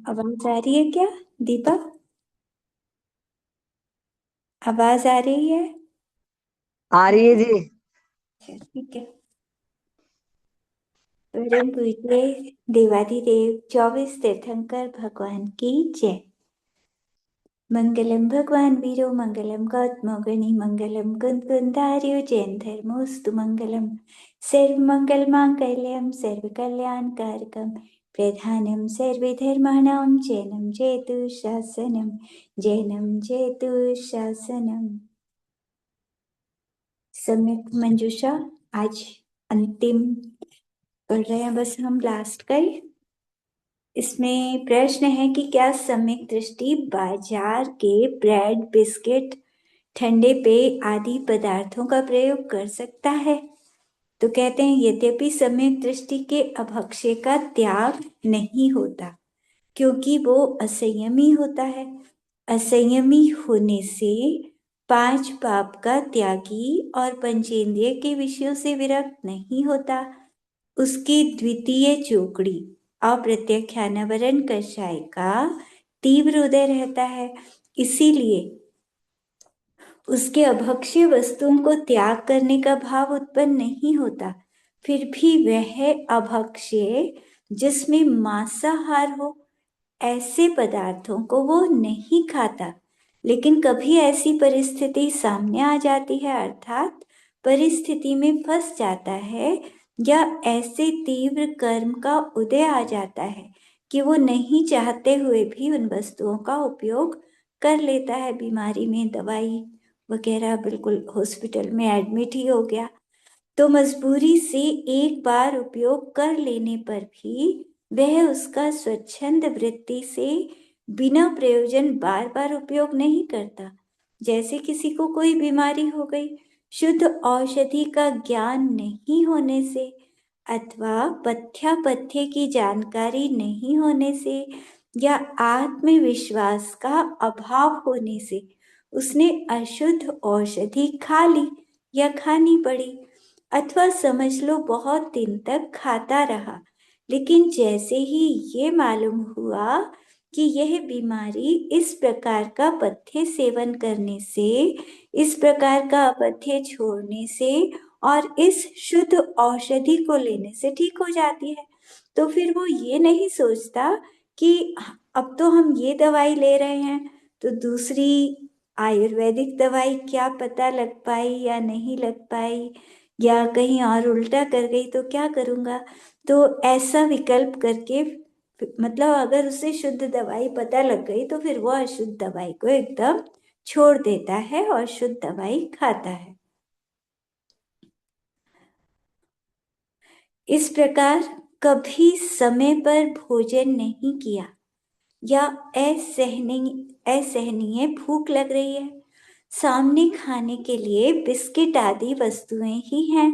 आवाज आ रही है क्या? दीपा, आवाज आ रही है? आ रही है हेलो। जी। अच्छा, ठीक है। परम पूज्य देवाधिदेव 24 तीर्थंकर भगवान की जय। मंगलम भगवान वीरो मंगलम गौतमोगणि मंगलम कुंदार्यो जैन धर्मोस्तु मंगलम। सर्वमंगल मांगल्यम सर्वकल्याणकारकम प्रधानम सर्वधर्माणां जैनम जयतु शासनम। जैनम जयतु शासनम। सम्यक मंजूषा। आज अंतिम पढ़ रहे हैं, बस हम लास्ट का ही। इसमें प्रश्न है कि क्या सम्यक दृष्टि बाजार के ब्रेड, बिस्किट, ठंडे पेय आदि पदार्थों का प्रयोग कर सकता है? तो कहते हैं यद्यपि सम्यक दृष्टि के अभक्ष्य का त्याग नहीं होता, क्योंकि वो असंयमी होता है। असंयमी होने से पांच पाप का त्यागी और पंचेंद्रिय के विषयों से विरक्त नहीं होता। उसकी द्वितीय चोकड़ी अप्रत्यक्षानावरण कषाय का तीव्र उदय रहता है। इसीलिए उसके अभक्ष्य वस्तुओं को त्याग करने का भाव उत्पन्न नहीं होता। फिर भी वह अभक्ष्य जिसमें मांसाहार हो, ऐसे पदार्थों को वो नहीं खाता। लेकिन कभी ऐसी परिस्थिति सामने आ जाती है, अर्थात परिस्थिति में फंस जाता है, या ऐसे तीव्र कर्म का उदय आ जाता है कि वो नहीं चाहते हुए भी उन वस्तुओं का उपयोग कर लेता है। बीमारी में दवाई वगैरह, बिल्कुल हॉस्पिटल में एडमिट ही हो गया, तो मजबूरी से एक बार उपयोग कर लेने पर भी वह उसका स्वच्छंद वृत्ति से बिना प्रयोजन बार बार उपयोग नहीं करता। जैसे किसी को कोई बीमारी हो गई, शुद्ध औषधि का ज्ञान नहीं होने से अथवा पथ्यापथ्य की जानकारी नहीं होने से या आत्मविश्वास का अभाव होने से उसने अशुद्ध औषधि खा ली या खानी पड़ी, अथवा समझ लो बहुत दिन तक खाता रहा। लेकिन जैसे ही ये मालूम हुआ कि यह बीमारी इस प्रकार का पथ्य सेवन करने से, इस प्रकार का अपथ्य छोड़ने से और इस शुद्ध औषधि को लेने से ठीक हो जाती है, तो फिर वो ये नहीं सोचता कि अब तो हम ये दवाई ले रहे हैं, तो दूसरी आयुर्वेदिक दवाई क्या पता लग पाई या नहीं लग पाई, या कहीं और उल्टा कर गई तो क्या करूंगा। तो ऐसा विकल्प करके, मतलब अगर उसे शुद्ध दवाई पता लग गई तो फिर वो अशुद्ध दवाई को एकदम छोड़ देता है और शुद्ध दवाई खाता है। इस प्रकार कभी समय पर भोजन नहीं किया या असहनीय भूख लग रही है, सामने खाने के लिए बिस्किट आदि वस्तुएं ही हैं,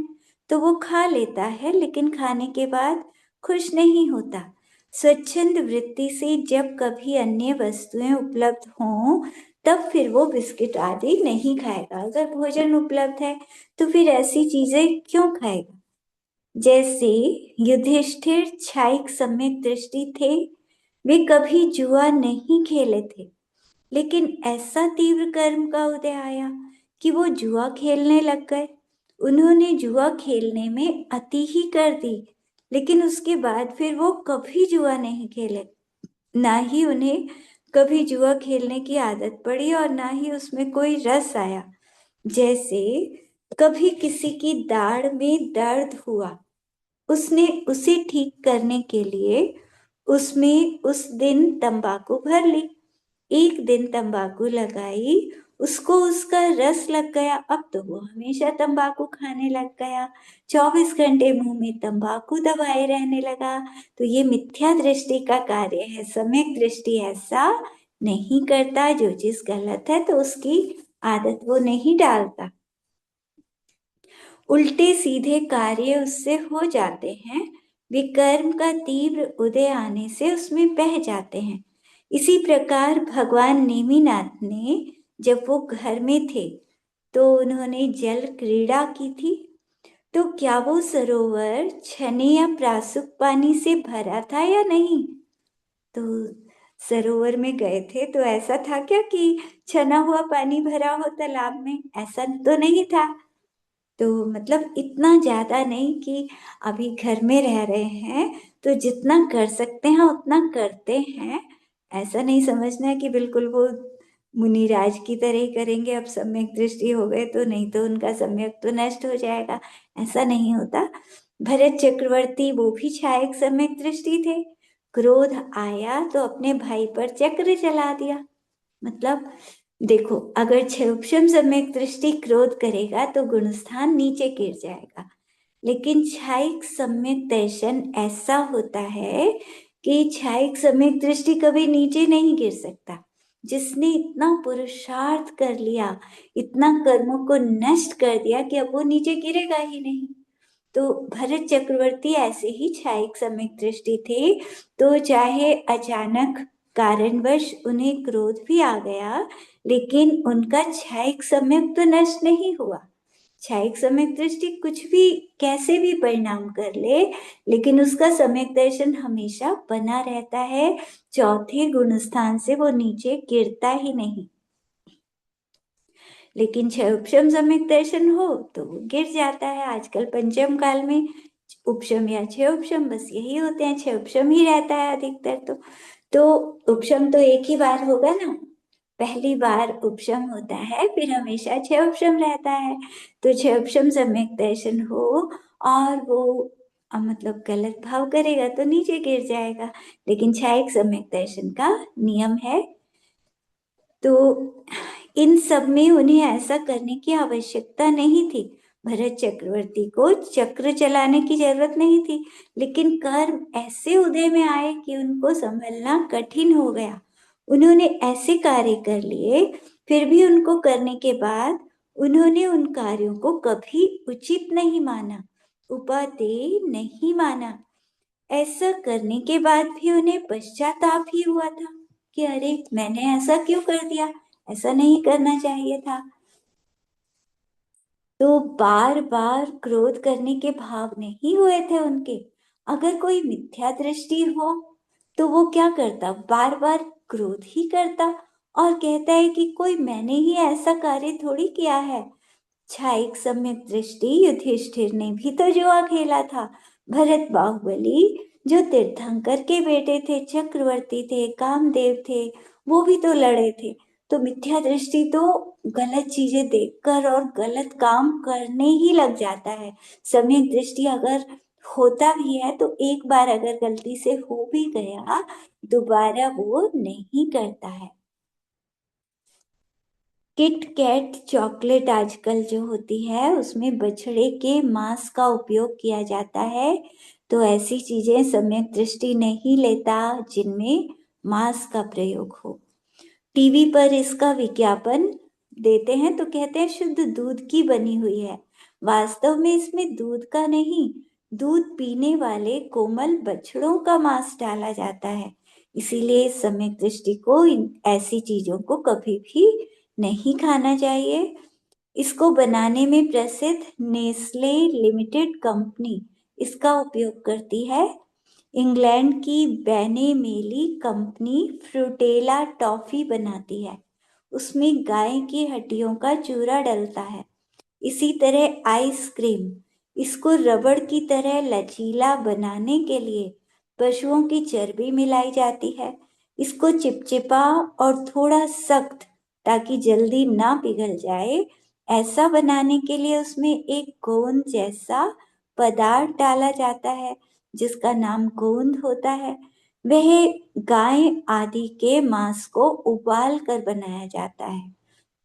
तो वो खा लेता है, लेकिन खाने के बाद खुश नहीं होता। स्वच्छंद वृत्ति से जब कभी अन्य वस्तुएं उपलब्ध हों, तब फिर वो बिस्किट आदि नहीं खाएगा। अगर भोजन उपलब्ध है तो फिर ऐसी चीजें क्यों खाएगा? जैसे युधिष्ठिर क्षायिक सम्यक दृष्टि थे, वे कभी जुआ नहीं खेले थे, लेकिन ऐसा तीव्र कर्म का उदय आया कि वो जुआ खेलने लग गए। उन्होंने जुआ खेलने में अति ही कर दी, लेकिन उसके बाद फिर वो कभी जुआ नहीं खेले। ना ही उन्हें कभी जुआ खेलने की आदत पड़ी और ना ही उसमें कोई रस आया। जैसे कभी किसी की दाढ़ में दर्द हुआ, उसने उसे ठीक करने के लिए उसमें उस दिन तंबाकू भर ली। एक दिन तंबाकू लगाई, उसको उसका रस लग गया, अब तो वो हमेशा तंबाकू खाने लग गया, 24 घंटे मुंह में तंबाकू दबाए रहने लगा। तो ये मिथ्या दृष्टि का कार्य है। सम्यक दृष्टि ऐसा नहीं करता। जो चीज गलत है तो उसकी आदत वो नहीं डालता, उल्टे सीधे कार्य उससे हो जाते हैं। विकर्म का तीव्र उदय आने से उसमें बह जाते हैं। इसी प्रकार भगवान नेमिनाथ ने, जब वो घर में थे तो उन्होंने जल क्रीड़ा की थी, तो क्या वो सरोवर छने या प्रासुक पानी से भरा था या नहीं? तो सरोवर में गए थे तो ऐसा था क्या कि छना हुआ पानी भरा हो तालाब में? ऐसा तो नहीं था। तो मतलब इतना ज्यादा नहीं कि अभी घर में रह रहे हैं तो जितना कर सकते हैं उतना करते हैं। ऐसा नहीं समझना है कि बिल्कुल वो मुनिराज की तरह ही करेंगे, अब सम्यक दृष्टि हो गए तो नहीं तो उनका सम्यक तो नष्ट हो जाएगा। ऐसा नहीं होता। भरत चक्रवर्ती वो भी छायक सम्यक दृष्टि थे। क्रोध आया तो अपने भाई पर चक्र चला दिया। मतलब देखो, अगर क्षोभशम सम्यक दृष्टि क्रोध करेगा तो गुणस्थान नीचे गिर जाएगा, लेकिन छायिक सम्यक दर्शन ऐसा होता है कि छायिक सम्यक दृष्टि कभी नीचे नहीं गिर सकता। जिसने इतना पुरुषार्थ कर लिया, इतना कर्मों को नष्ट कर दिया कि अब वो नीचे गिरेगा ही नहीं। तो भरत चक्रवर्ती ऐसे ही छायिक सम्यक दृष्टि थे। तो चाहे अचानक कारणवश उन्हें क्रोध भी आ गया, लेकिन उनका छायिक सम्यक तो नष्ट नहीं हुआ। छायिक सम्यक दृष्टि कुछ भी कैसे भी परिणाम कर ले, लेकिन उसका सम्यक दर्शन हमेशा बना रहता है। चौथे गुण स्थान से वो नीचे गिरता ही नहीं। लेकिन छह उपशम सम्यक दर्शन हो तो वो गिर जाता है। आजकल पंचम काल में उपशम या छह उपशम बस यही होते हैं, छह उपशम ही रहता है अधिकतर। तो उपशम तो एक ही बार होगा ना, पहली बार उपशम होता है, फिर हमेशा छह उपशम रहता है। तो छह उपशम सम्यक दर्शन हो और वो मतलब गलत भाव करेगा तो नीचे गिर जाएगा, लेकिन छायिक सम्यक दर्शन का नियम है। तो इन सब में उन्हें ऐसा करने की आवश्यकता नहीं थी। भरत चक्रवर्ती को चक्र चलाने की जरूरत नहीं थी, लेकिन कर्म ऐसे उदय में आए कि उनको संभलना कठिन हो गया। उन्होंने ऐसे कार्य कर लिए, फिर भी उनको करने के बाद उन्होंने उन कार्यों को कभी उचित नहीं माना, उपादेय नहीं माना। ऐसा करने के बाद भी उन्हें पश्चाताप ही हुआ था कि अरे मैंने ऐसा क्यों कर दिया, ऐसा नहीं करना चाहिए था। तो बार बार क्रोध करने के भाव नहीं हुए थे उनके। अगर कोई मिथ्या दृष्टि हो तो वो क्या करता, बार बार क्रोध ही करता और कहता है कि कोई मैंने ही ऐसा कार्य थोड़ी किया है। छायिक सम्यक दृष्टि युधिष्ठिर ने भी तो जुआ खेला था। भरत बाहुबली जो तीर्थंकर के बेटे थे, चक्रवर्ती थे, कामदेव थे, वो भी तो लड़े थे। तो मिथ्या दृष्टि तो गलत चीजें देखकर और गलत काम करने ही लग जाता है। सम्यक दृष्टि अगर होता भी है तो एक बार अगर गलती से हो भी गया, दोबारा वो नहीं करता है। किट कैट चॉकलेट आजकल जो होती है उसमें बछड़े के मांस का उपयोग किया जाता है। तो ऐसी चीजें सम्यक दृष्टि नहीं लेता जिनमें मांस का प्रयोग हो। टीवी पर इसका विज्ञापन देते हैं तो कहते हैं शुद्ध दूध की बनी हुई है। वास्तव में इसमें दूध का नहीं, दूध पीने वाले कोमल बछड़ों का मांस डाला जाता है। इसीलिए सम्यक दृष्टि को इन ऐसी चीजों को कभी भी नहीं खाना चाहिए। इसको बनाने में प्रसिद्ध नेस्ले लिमिटेड कंपनी इसका उपयोग करती है। इंग्लैंड की बैने मेली कंपनी फ्रूटेला टॉफी बनाती है, उसमें गाय की हड्डियों का चूरा डलता है। इसी तरह आइसक्रीम, इसको रबड़ की तरह लचीला बनाने के लिए पशुओं की चर्बी मिलाई जाती है। इसको चिपचिपा और थोड़ा सख्त, ताकि जल्दी ना पिघल जाए, ऐसा बनाने के लिए उसमें एक गोंद जैसा पदार्थ डाला जाता है जिसका नाम गोंद होता है। वह गाय आदि के मांस को उबाल कर बनाया जाता है,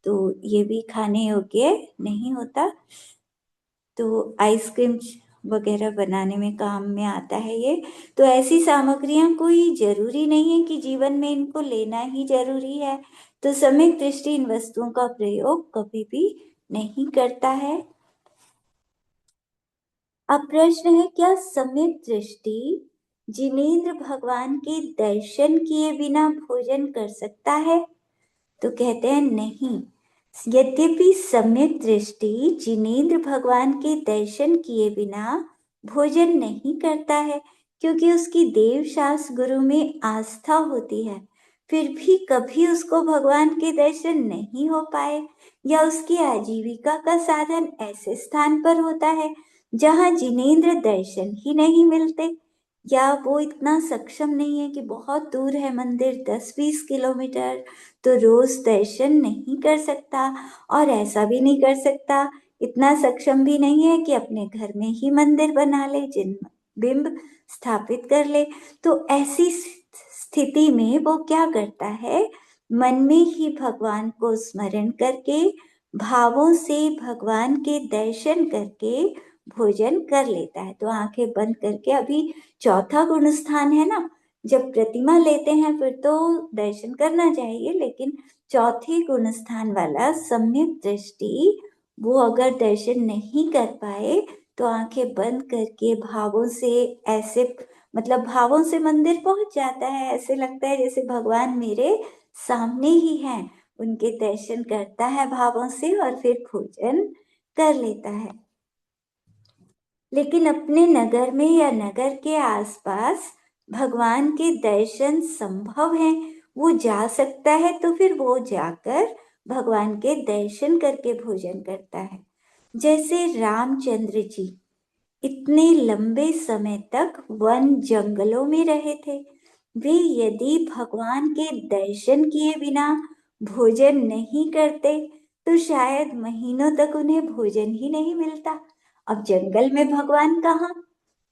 तो ये भी खाने योग्य नहीं होता। तो आइसक्रीम वगैरह बनाने में काम में आता है ये। तो ऐसी सामग्रियां कोई जरूरी नहीं है कि जीवन में इनको लेना ही जरूरी है। तो सम्यक दृष्टि इन वस्तुओं का प्रयोग कभी भी नहीं करता है। अब प्रश्न है, क्या सम्यक दृष्टि जिनेंद्र भगवान के दर्शन किए बिना भोजन कर सकता है? तो कहते हैं नहीं। यद्यपि सम्यक दृष्टि जिनेंद्र भगवान के दर्शन किए बिना भोजन नहीं करता है, क्योंकि उसकी देवशास्त्र गुरु में आस्था होती है। फिर भी कभी उसको भगवान के दर्शन नहीं हो पाए, या उसकी आजीविका का साधन ऐसे स्थान पर होता है जहां जिनेंद्र दर्शन ही नहीं मिलते, या वो इतना सक्षम नहीं है कि बहुत दूर है मंदिर 10-20 किलोमीटर, तो रोज दर्शन नहीं कर सकता, और ऐसा भी नहीं कर सकता, इतना सक्षम भी नहीं है कि अपने घर में ही मंदिर बना ले, जिन बिंब स्थापित कर ले। तो ऐसी स्थिति में वो क्या करता है, मन में ही भगवान को स्मरण करके, भावों से भगवान के दर्शन करके भोजन कर लेता है। तो आंखें बंद करके, अभी चौथा गुण स्थान है ना, जब प्रतिमा लेते हैं फिर तो दर्शन करना चाहिए, लेकिन चौथे गुण स्थान वाला सम्यक दृष्टि, वो अगर दर्शन नहीं कर पाए तो आंखें बंद करके भावों से, ऐसे मतलब भावों से मंदिर पहुंच जाता है, ऐसे लगता है जैसे भगवान मेरे सामने ही हैं, उनके दर्शन करता है भावों से और फिर भोजन कर लेता है। लेकिन अपने नगर में या नगर के आसपास भगवान के दर्शन संभव हैं, वो जा सकता है, तो फिर वो जाकर भगवान के दर्शन करके भोजन करता है। जैसे रामचंद्र जी इतने लंबे समय तक वन जंगलों में रहे थे, वे यदि भगवान के दर्शन किए बिना भोजन नहीं करते तो शायद महीनों तक उन्हें भोजन ही नहीं मिलता। अब जंगल में भगवान कहाँ,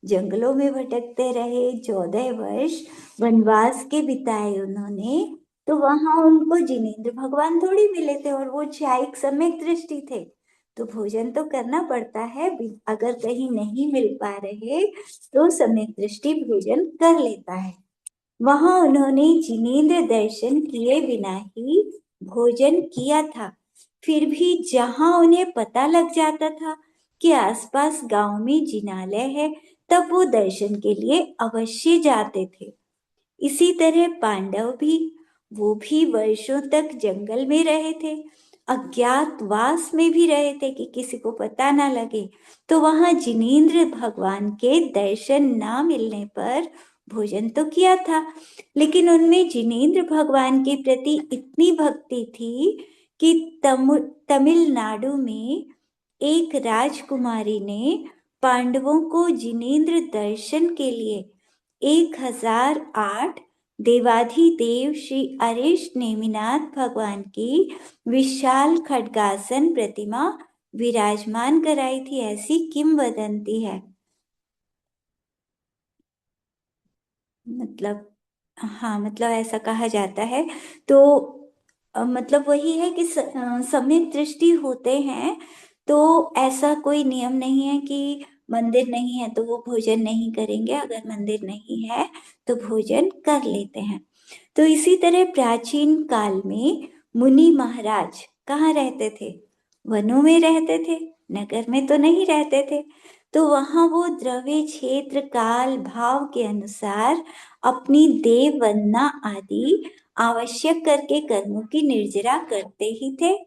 जंगलों में भटकते रहे, 14 वर्ष वनवास के बिताए उन्होंने, तो वहां उनको जिनेंद्र भगवान थोड़ी मिले थे, और वो न्यायिक सम्यक दृष्टि थे, तो भोजन तो करना पड़ता है, अगर कहीं नहीं मिल पा रहे तो सम्यक दृष्टि भोजन कर लेता है। वहां उन्होंने जिनेंद्र दर्शन किए बिना ही भोजन किया था। फिर भी जहां उन्हें पता लग जाता था कि आसपास गांव में जिनालय है, तब वो दर्शन के लिए अवश्य जाते थे। इसी तरह पांडव भी, वो भी वर्षों तक जंगल में रहे थे, अज्ञातवास में भी रहे थे कि किसी को पता ना लगे, तो वहां जिनेंद्र भगवान के दर्शन ना मिलने पर भोजन तो किया था, लेकिन उनमें जिनेंद्र भगवान के प्रति इतनी भक्ति थी कि तमिलनाडु में एक राजकुमारी ने पांडवों को जिनेंद्र दर्शन के लिए 1008 देवाधिदेव श्री अरिष्ट नेमिनाथ भगवान की विशाल खड्गासन प्रतिमा विराजमान कराई थी, ऐसी किंवदंती है। मतलब हाँ, मतलब ऐसा कहा जाता है। तो मतलब वही है कि सम्यक दृष्टि होते हैं तो ऐसा कोई नियम नहीं है कि मंदिर नहीं है तो वो भोजन नहीं करेंगे, अगर मंदिर नहीं है तो भोजन कर लेते हैं। तो इसी तरह प्राचीन काल में मुनि महाराज कहाँ रहते थे, वनों में रहते थे, नगर में तो नहीं रहते थे। तो वहां वो द्रव्य क्षेत्र काल भाव के अनुसार अपनी देव वंदना आदि आवश्यक करके कर्मों की निर्जरा करते ही थे।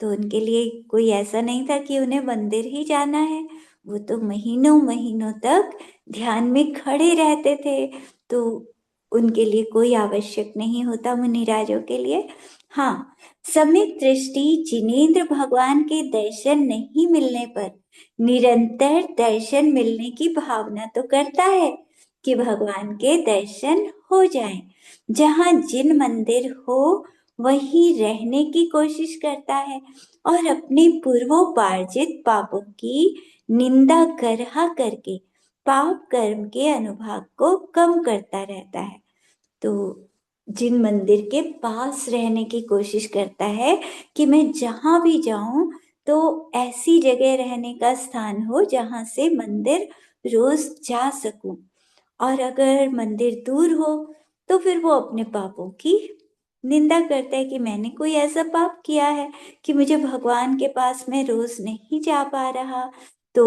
तो उनके लिए कोई ऐसा नहीं था कि उन्हें मंदिर ही जाना है, वो तो महीनों महीनों तक ध्यान में खड़े रहते थे, तो उनके लिए कोई आवश्यक नहीं होता मुनिराजों के लिए। हाँ, सम्यक दृष्टि जिनेंद्र भगवान के दर्शन नहीं मिलने पर निरंतर दर्शन मिलने की भावना तो करता है कि भगवान के दर्शन हो जाएं। जहां जिन मंदिर हो वहीं रहने की कोशिश करता है और अपने पूर्वोपार्जित पापों की निंदा करहा करके पाप कर्म के अनुभाग को कम करता रहता है। तो जिन मंदिर के पास रहने की कोशिश करता है कि मैं जहां भी जाऊं तो ऐसी जगह रहने का स्थान हो जहां से मंदिर रोज जा सकूं, और अगर मंदिर दूर हो तो फिर वो अपने पापों की निंदा करता है कि मैंने कोई ऐसा पाप किया है कि मुझे भगवान के पास मैं रोज नहीं जा पा रहा। तो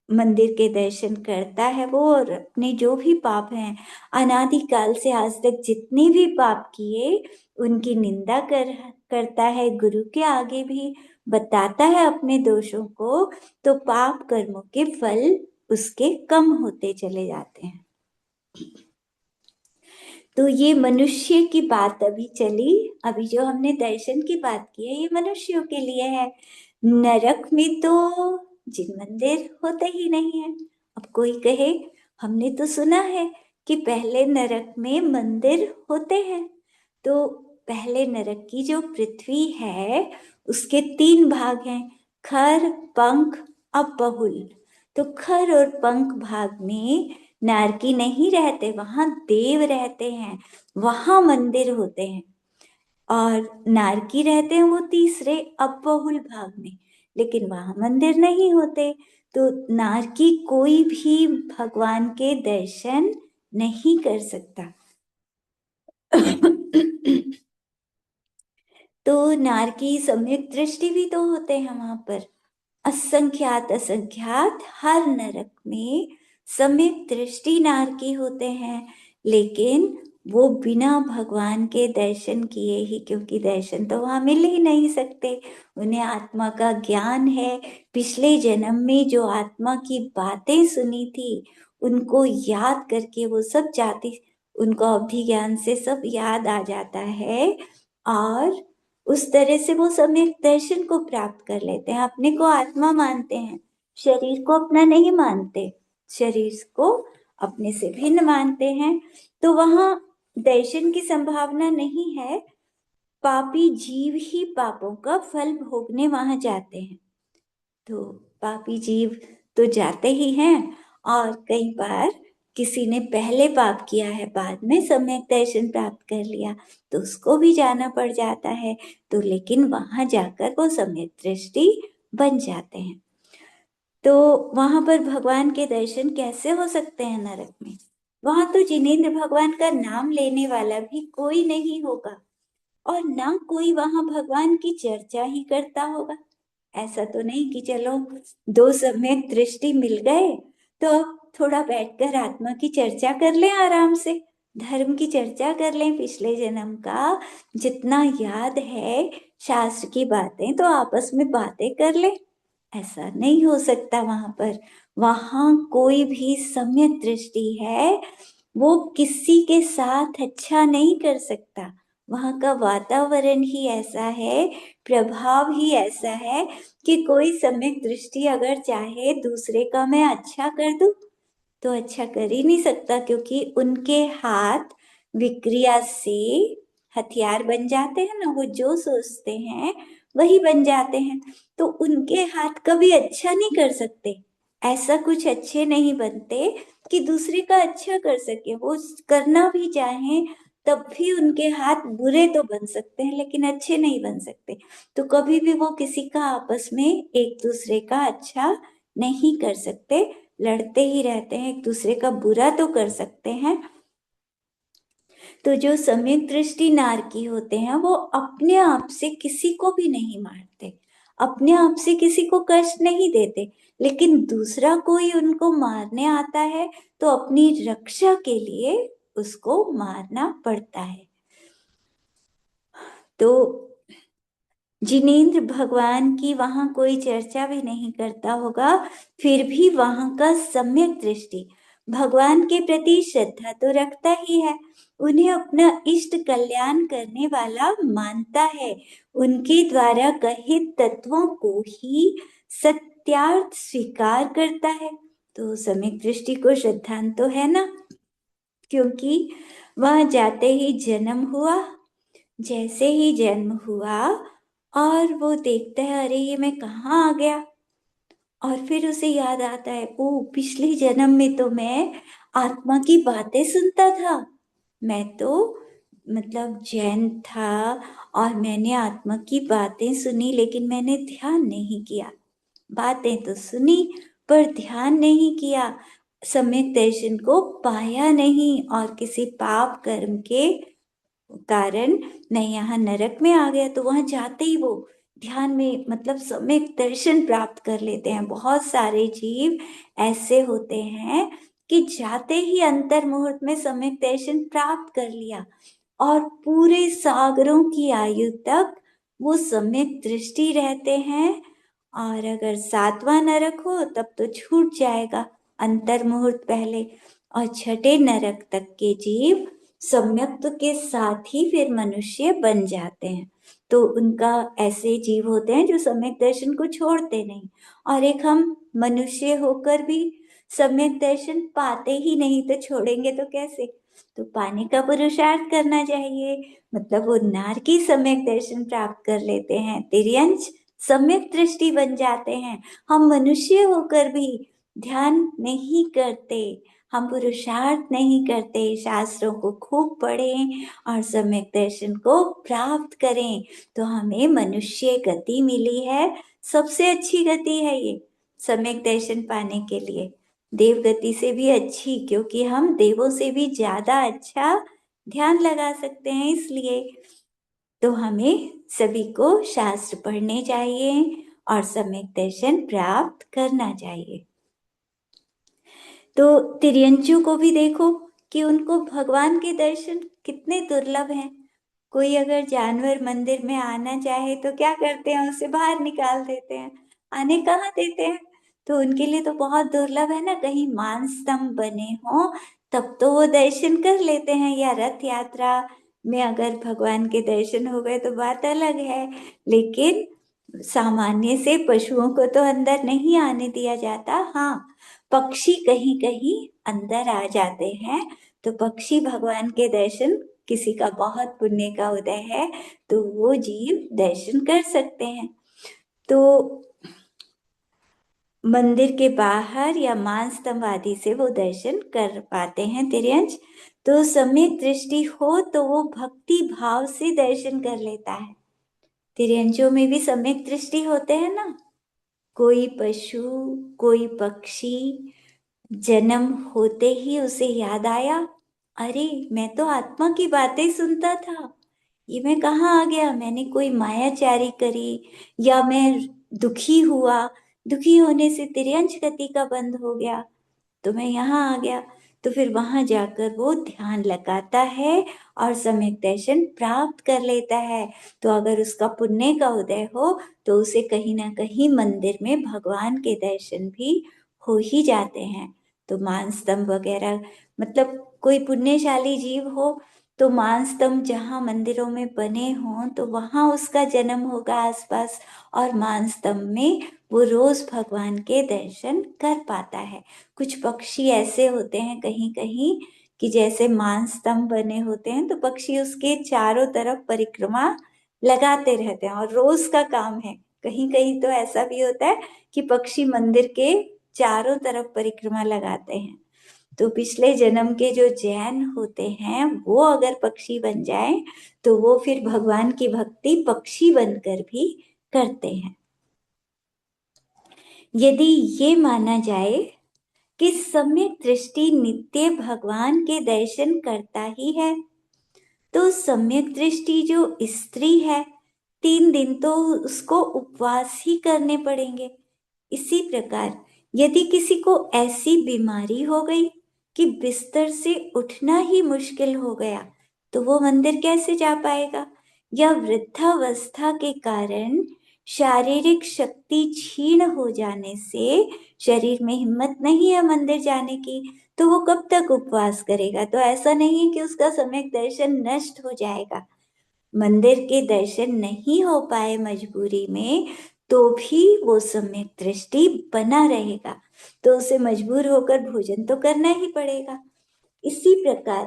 मंदिर के दर्शन करता है वो, और अपने जो भी पाप हैं, अनादिकाल से आज तक जितने भी पाप किए उनकी निंदा करता है, गुरु के आगे भी बताता है अपने दोषों को, तो पाप कर्मों के फल उसके कम होते चले जाते हैं। तो ये मनुष्य की बात अभी चली। अभी जो हमने दर्शन की बात की है ये मनुष्यों के लिए है। नरक में तो जिन मंदिर होते ही नहीं है। अब कोई कहे हमने तो सुना है कि पहले नरक में मंदिर होते हैं। तो पहले नरक की जो पृथ्वी है उसके 3 भाग हैं, खर, पंख, अपहुल। तो खर और पंख भाग में नारकी नहीं रहते, वहां देव रहते हैं, वहां मंदिर होते हैं। और नारकी रहते हैं वो तीसरे अपहुल भाग में, लेकिन वहां मंदिर नहीं होते। तो नारकी कोई भी भगवान के दर्शन नहीं कर सकता। तो नारकी सम्यक दृष्टि भी तो होते हैं वहां पर। असंख्यात असंख्यात हर नरक में सम्यक दृष्टि नारकी होते हैं, लेकिन वो बिना भगवान के दर्शन किए ही, क्योंकि दर्शन तो वहां मिल ही नहीं सकते। उन्हें आत्मा का ज्ञान है, पिछले जन्म में जो आत्मा की बातें सुनी थी उनको याद करके वो सब जाति, उनको अवधि ज्ञान से सब याद आ जाता है, और उस तरह से वो सम्यक दर्शन को प्राप्त कर लेते हैं। अपने को आत्मा मानते हैं, शरीर को अपना नहीं मानते, शरीर को अपने से भिन्न मानते हैं। तो वहां दर्शन की संभावना नहीं है। पापी जीव ही पापों का फल भोगने वहां जाते हैं। तो पापी जीव तो जाते ही हैं, और कई बार किसी ने पहले पाप किया है, बाद में सम्यक दर्शन प्राप्त कर लिया, तो उसको भी जाना पड़ जाता है। तो लेकिन वहां जाकर वो सम्यक दृष्टि बन जाते हैं। तो वहां पर भगवान के दर्शन कैसे हो सकते हैं नरक में? वहां तो जिनेंद्र भगवान का नाम लेने वाला भी कोई नहीं होगा, और ना कोई वहां भगवान की चर्चा ही करता होगा। ऐसा तो नहीं कि चलो 2 सम्यक दृष्टि मिल गए तो अब थोड़ा बैठकर आत्मा की चर्चा कर लें आराम से, धर्म की चर्चा कर लें, पिछले जन्म का जितना याद है, शास्त्र की बातें तो आपस में बातें कर लें। ऐसा नहीं हो सकता वहां पर। वहां कोई भी सम्यक दृष्टि है वो किसी के साथ अच्छा नहीं कर सकता। वहां का वातावरण ही ऐसा है, प्रभाव ही ऐसा है कि कोई सम्यक दृष्टि अगर चाहे दूसरे का मैं अच्छा कर दूं तो अच्छा कर ही नहीं सकता, क्योंकि उनके हाथ विक्रिया से हथियार बन जाते हैं ना, वो जो सोचते हैं वही बन जाते हैं। तो उनके हाथ कभी अच्छा नहीं कर सकते, ऐसा कुछ अच्छे नहीं बनते कि दूसरे का अच्छा कर सके। वो करना भी चाहें तब भी उनके हाथ बुरे तो बन सकते हैं, लेकिन अच्छे नहीं बन सकते। तो कभी भी वो किसी का आपस में एक दूसरे का अच्छा नहीं कर सकते, लड़ते ही रहते हैं, एक दूसरे का बुरा तो कर सकते हैं। तो जो सम्यक दृष्टि नारकी होते हैं वो अपने आप से किसी को भी नहीं मारते, अपने आप से किसी को कष्ट नहीं देते, लेकिन दूसरा कोई उनको मारने आता है तो अपनी रक्षा के लिए उसको मारना पड़ता है। तो जिनेंद्र भगवान की वहां कोई चर्चा भी नहीं करता होगा, फिर भी वहां का सम्यक दृष्टि भगवान के प्रति श्रद्धा तो रखता ही है, उन्हें अपना इष्ट कल्याण करने वाला मानता है, उनके द्वारा कहित तत्वों को ही सत्यार्थ स्वीकार करता है। तो सम्यक दृष्टि को श्रद्धांत तो है ना, क्योंकि वह जाते ही जन्म हुआ, जैसे ही जन्म हुआ और वो देखता है अरे ये मैं कहाँ आ गया, और फिर उसे याद आता है ओ पिछले जन्म में तो मैं आत्मा की बातें सुनता था, मैं तो मतलब जैन था और मैंने आत्मा की बातें सुनी, लेकिन मैंने ध्यान नहीं किया। बातें तो सुनी पर ध्यान नहीं किया, सम्यक दर्शन को पाया नहीं, और किसी पाप कर्म के कारण मैं यहाँ नरक में आ गया। तो वहां जाते ही वो ध्यान में मतलब सम्यक दर्शन प्राप्त कर लेते हैं। बहुत सारे जीव ऐसे होते हैं कि जाते ही अंतर मुहूर्त में सम्यक दर्शन प्राप्त कर लिया, और पूरे सागरों की आयु तक वो सम्यक दृष्टि रहते हैं। और अगर 7वां नरक हो तब तो छूट जाएगा अंतर मुहूर्त पहले, और छठे नरक तक के जीव सम्यक्त्व के साथ ही फिर मनुष्य बन जाते हैं। तो उनका ऐसे जीव होते हैं जो सम्यक दर्शन को छोड़ते नहीं, और एक हम मनुष्य होकर भी सम्यक दर्शन पाते ही नहीं, तो छोड़ेंगे तो कैसे? तो पाने का पुरुषार्थ करना चाहिए, मतलब वो नारकी सम्यक दर्शन प्राप्त कर लेते हैं, तिर्यंच सम्यक दृष्टि बन जाते हैं। हम मनुष्य होकर भी ध्यान नहीं करते, हम पुरुषार्थ नहीं करते, शास्त्रों को खूब पढ़ें और सम्यक दर्शन को प्राप्त करें, तो हमें मनुष्य गति मिली है। सबसे अच्छी गति है ये सम्यक दर्शन पाने के लिए, देव गति से भी अच्छी, क्योंकि हम देवों से भी ज्यादा अच्छा ध्यान लगा सकते हैं। इसलिए तो हमें सभी को शास्त्र पढ़ने चाहिए और सम्यक दर्शन प्राप्त करना चाहिए। तो तिर्यंचु को भी देखो कि उनको भगवान के दर्शन कितने दुर्लभ हैं। कोई अगर जानवर मंदिर में आना चाहे तो क्या करते हैं, उसे बाहर निकाल देते हैं, आने कहाँ देते हैं। तो उनके लिए तो बहुत दुर्लभ है ना, कहीं मान स्तंभ बने हो तब तो वो दर्शन कर लेते हैं, या रथ यात्रा में अगर भगवान के दर्शन हो गए तो बात अलग है। लेकिन सामान्य से पशुओं को तो अंदर नहीं आने दिया जाता। हाँ, पक्षी कहीं कहीं अंदर आ जाते हैं, तो पक्षी भगवान के दर्शन, किसी का बहुत पुण्य का उदय है तो वो जीव दर्शन कर सकते हैं। तो मंदिर के बाहर या मान स्तंभ आदि से वो दर्शन कर पाते हैं तिर्यंच। तो सम्यक दृष्टि हो तो वो भक्ति भाव से दर्शन कर लेता है। तिर्यंचों में भी सम्यक दृष्टि होते हैं ना। कोई पशु, कोई पक्षी जन्म होते ही उसे याद आया, अरे मैं तो आत्मा की बातें सुनता था, ये मैं कहाँ आ गया, मैंने कोई मायाचारी करी, या मैं दुखी हुआ, दुखी होने से तिर्यंच गति का बंध हो गया, तो मैं यहाँ आ गया। तो फिर वहां जाकर वो ध्यान लगाता है और सम्यक दर्शन प्राप्त कर लेता है। तो अगर उसका पुण्य का उदय हो तो उसे कहीं ना कहीं मंदिर में भगवान के दर्शन भी हो ही जाते हैं। तो मान स्तंभ वगैरह, मतलब कोई पुण्यशाली जीव हो तो मान स्तंभ जहाँ मंदिरों में बने हों तो वहां उसका जन्म होगा आसपास, और मान स्तंभ में वो रोज भगवान के दर्शन कर पाता है। कुछ पक्षी ऐसे होते हैं कहीं कहीं कि जैसे मान स्तंभ बने होते हैं तो पक्षी उसके चारों तरफ परिक्रमा लगाते रहते हैं और रोज का काम है। कहीं कहीं तो ऐसा भी होता है कि पक्षी मंदिर के चारों तरफ परिक्रमा लगाते हैं। तो पिछले जन्म के जो जैन होते हैं वो अगर पक्षी बन जाए तो वो फिर भगवान की भक्ति पक्षी बनकर भी करते हैं। यदि ये माना जाए कि सम्यक दृष्टि नित्य भगवान के दर्शन करता ही है, तो सम्यक दृष्टि जो स्त्री है 3 दिन तो उसको उपवास ही करने पड़ेंगे। इसी प्रकार यदि किसी को ऐसी बीमारी हो गई कि बिस्तर से उठना ही मुश्किल हो गया, तो वो मंदिर कैसे जा पाएगा? या वृद्धावस्था के कारण शारीरिक शक्ति क्षीण हो जाने से शरीर में हिम्मत नहीं है मंदिर जाने की, तो वो कब तक उपवास करेगा? तो ऐसा नहीं है कि उसका सम्यक दर्शन नष्ट हो जाएगा। मंदिर के दर्शन नहीं हो पाए मजबूरी में तो भी वो सम्यक दृष्टि बना रहेगा, तो उसे मजबूर होकर भोजन तो करना ही पड़ेगा। इसी प्रकार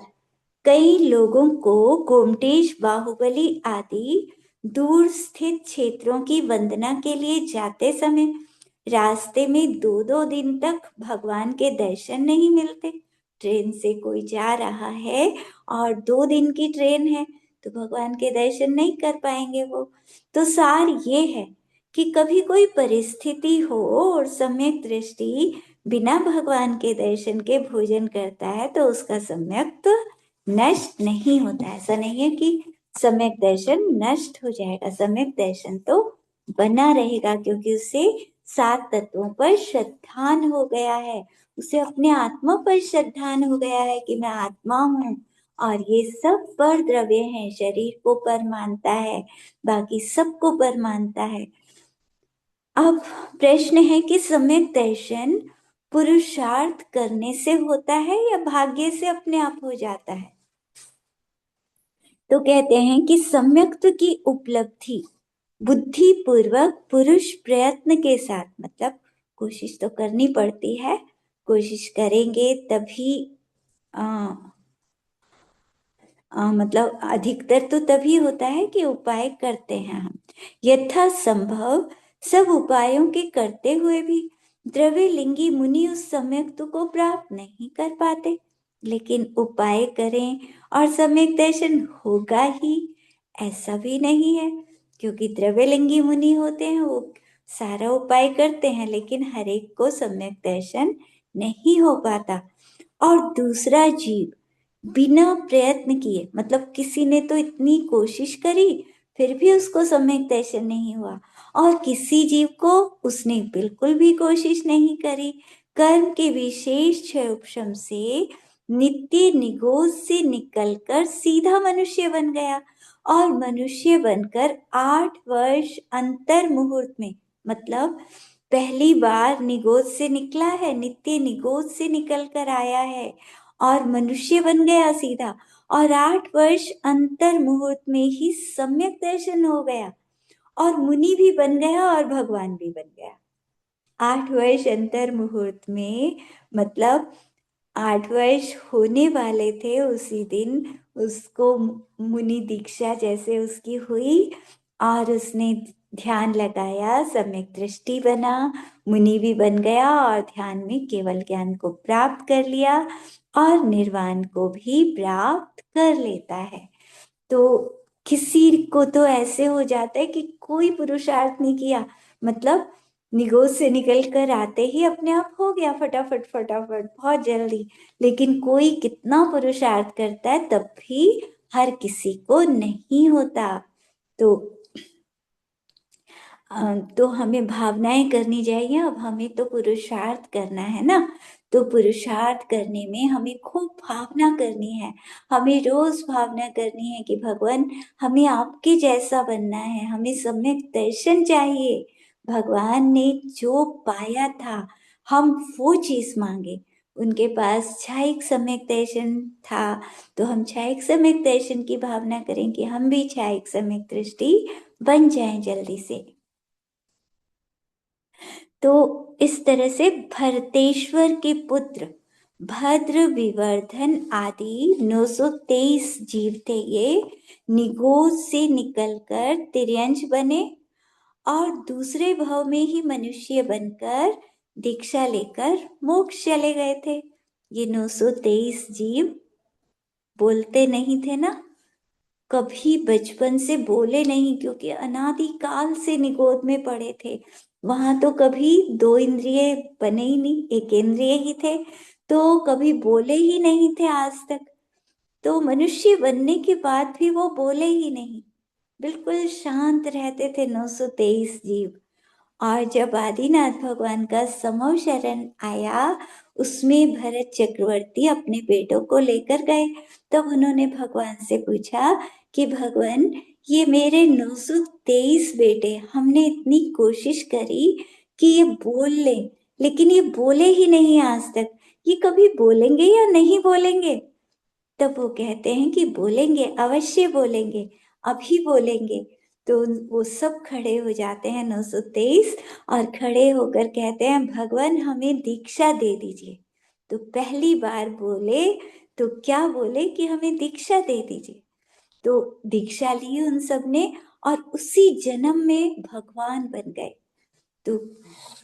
कई लोगों को गोमटेश, बाहुबली आदि दूर स्थित क्षेत्रों की वंदना के लिए जाते समय रास्ते में 2-2 दिन तक भगवान के दर्शन नहीं मिलते। ट्रेन से कोई जा रहा है और 2 दिन की ट्रेन है तो भगवान के दर्शन नहीं कर पाएंगे वो। तो सार ये है कि कभी कोई परिस्थिति हो और सम्यक दृष्टि बिना भगवान के दर्शन के भोजन करता है तो उसका सम्यक नष्ट नहीं होता। ऐसा नहीं है कि सम्यक दर्शन नष्ट हो जाएगा, सम्यक दर्शन तो बना रहेगा, क्योंकि उसे 7 तत्वों पर श्रद्धान हो गया है, उसे अपने आत्मा पर श्रद्धान हो गया है कि मैं आत्मा हूँ और ये सब पर द्रव्य है, शरीर को पर मानता है, बाकी सबको पर मानता है। अब प्रश्न है कि सम्यक दर्शन पुरुषार्थ करने से होता है या भाग्य से अपने आप हो जाता है? तो कहते हैं कि सम्यक्त्व की उपलब्धि बुद्धि पूर्वक पुरुष प्रयत्न के साथ, मतलब कोशिश तो करनी पड़ती है, कोशिश करेंगे तभी मतलब अधिकतर तो तभी होता है कि उपाय करते हैं हम। यथा संभव सब उपायों के करते हुए भी द्रव्य लिंगी मुनि उस सम्यक्त्व को प्राप्त नहीं कर पाते। लेकिन उपाय करें और सम्यक दर्शन होगा ही, ऐसा भी नहीं है, क्योंकि द्रव्यलिंगी मुनि होते हैं, वो सारा उपाय करते हैं, लेकिन हर एक को सम्यक दर्शन नहीं हो पाता। और दूसरा जीव बिना प्रयत्न किए, मतलब किसी ने तो इतनी कोशिश करी फिर भी उसको सम्यक दर्शन नहीं हुआ, और किसी जीव को उसने बिल्कुल भी कोशिश नहीं करी, कर्म के विशेष क्षय उपशम से नित्य निगोज से निकलकर सीधा मनुष्य बन गया, और मनुष्य बनकर 8 वर्ष अंतर मुहूर्त में, मतलब पहली बार निगोज से निकला है, नित्य निगोज से निकल कर आया है और मनुष्य बन गया सीधा, और 8 वर्ष अंतर मुहूर्त में ही सम्यक दर्शन हो गया, और मुनि भी बन गया और भगवान भी बन गया। 8 वर्ष अंतर मुहूर्त में, मतलब 8 वर्ष होने वाले थे उसी दिन, उसको मुनि दीक्षा जैसे उसकी हुई, और उसने ध्यान लगाया, सम्यक दृष्टि बना, मुनि भी बन गया और ध्यान में केवल ज्ञान को प्राप्त कर लिया और निर्वाण को भी प्राप्त कर लेता है। तो किसी को तो ऐसे हो जाता है कि कोई पुरुषार्थ नहीं किया, मतलब निगोज से निकल कर आते ही अपने आप हो गया, फटाफट फटाफट बहुत जल्दी। लेकिन कोई कितना पुरुषार्थ करता है तब भी हर किसी को नहीं होता। तो तो हमें भावनाएं करनी चाहिए। अब हमें तो पुरुषार्थ करना है ना, तो पुरुषार्थ करने में हमें खूब भावना करनी है। हमें रोज भावना करनी है कि भगवान हमें आपके जैसा बनना है, हमें सम्यक दर्शन चाहिए। भगवान ने जो पाया था हम वो चीज मांगे। उनके पास छायिक सम्यक दर्शन था, तो हम छायिक सम्यक दर्शन की भावना करें कि हम भी छायिक सम्यक दृष्टि बन जाएं जल्दी से। तो इस तरह से भरतेश्वर के पुत्र भद्र, विवर्धन आदि 923 जीव थे, ये निगोज से निकलकर तिर्यंश बने और दूसरे भाव में ही मनुष्य बनकर दीक्षा लेकर मोक्ष चले गए थे। ये 923 जीव बोलते नहीं थे ना, कभी बचपन से बोले नहीं, क्योंकि अनादि काल से निगोद में पड़े थे। वहां तो कभी 2 इंद्रिय बने ही नहीं, एक इंद्रिय ही थे, तो कभी बोले ही नहीं थे आज तक। तो मनुष्य बनने के बाद भी वो बोले ही नहीं, बिल्कुल शांत रहते थे 923 जीव। और जब आदिनाथ भगवान का समो शरण आया, उसमें भरत चक्रवर्ती अपने बेटों को लेकर गए। तब उन्होंने भगवान से पूछा कि भगवान, ये मेरे 923 बेटे, हमने इतनी कोशिश करी कि ये बोल ले, लेकिन ये बोले ही नहीं आज तक, ये कभी बोलेंगे या नहीं बोलेंगे? तब वो कहते हैं कि बोलेंगे, अवश्य बोलेंगे, अभी बोलेंगे। तो वो सब खड़े हो जाते हैं 923, और खड़े होकर कहते हैं भगवान हमें दीक्षा दे दीजिए। तो पहली बार बोले तो क्या बोले कि हमें दीक्षा दे दीजिए। तो दीक्षा ली उन सब ने, और उसी जन्म में भगवान बन गए। तो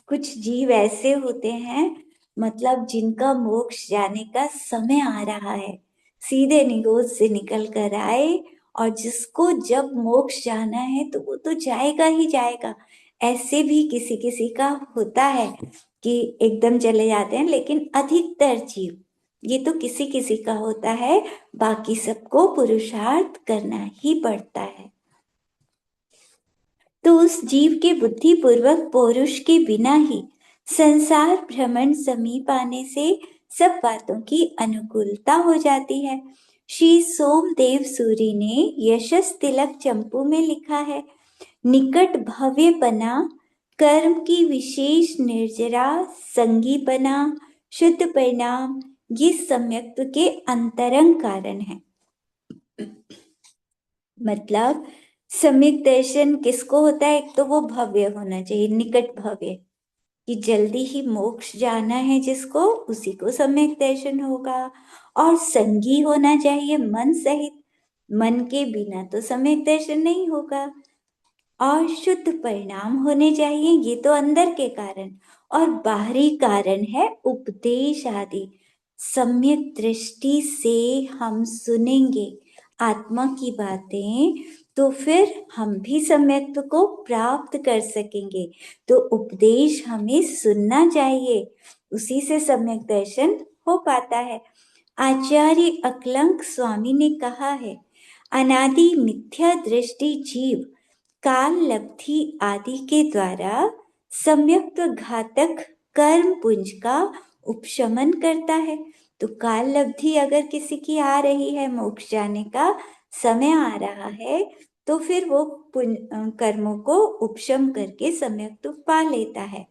कुछ जीव ऐसे होते हैं, मतलब जिनका मोक्ष जाने का समय आ रहा है, सीधे निगोज से निकल कर आए, और जिसको जब मोक्ष जाना है तो वो तो जाएगा ही जाएगा। ऐसे भी किसी किसी का होता है कि एकदम चले जाते हैं, लेकिन अधिकतर जीव, ये तो किसी किसी का होता है, बाकी सबको पुरुषार्थ करना ही पड़ता है। तो उस जीव के बुद्धि पूर्वक पौरुष के बिना ही संसार भ्रमण समीप आने से सब बातों की अनुकूलता हो जाती है। श्री सोमदेव सूरी ने यशस तिलक चंपू में लिखा है, निकट भव्यपना कर्म की विशेष निर्जरा संगीपना शुद्ध परिणाम, ये सम्यक्त्व के अंतरंग कारण है। मतलब सम्यक दर्शन किसको होता है? एक तो वो भव्य होना चाहिए, निकट भव्य, कि जल्दी ही मोक्ष जाना है जिसको, उसी को सम्यक दर्शन होगा। और संगी होना चाहिए मन सहित, मन के बिना तो सम्यक दर्शन नहीं होगा। और शुद्ध परिणाम होने चाहिए, ये तो अंदर के कारण। और बाहरी कारण है उपदेश आदि। सम्यक दृष्टि से हम सुनेंगे आत्मा की बातें, तो फिर हम भी सम्यक्त्व को प्राप्त कर सकेंगे। तो उपदेश हमें सुनना चाहिए, उसी से सम्यक दर्शन हो पाता है। आचार्य अकलंक स्वामी ने कहा है, अनादि मिथ्या दृष्टि जीव काल लब्धि आदि के द्वारा सम्यक्त घातक कर्म पुंज का उपशमन करता है। तो काल लब्धि अगर किसी की आ रही है, मोक्ष जाने का समय आ रहा है, तो फिर वो कर्मों को उपशम करके सम्यक्त पा लेता है।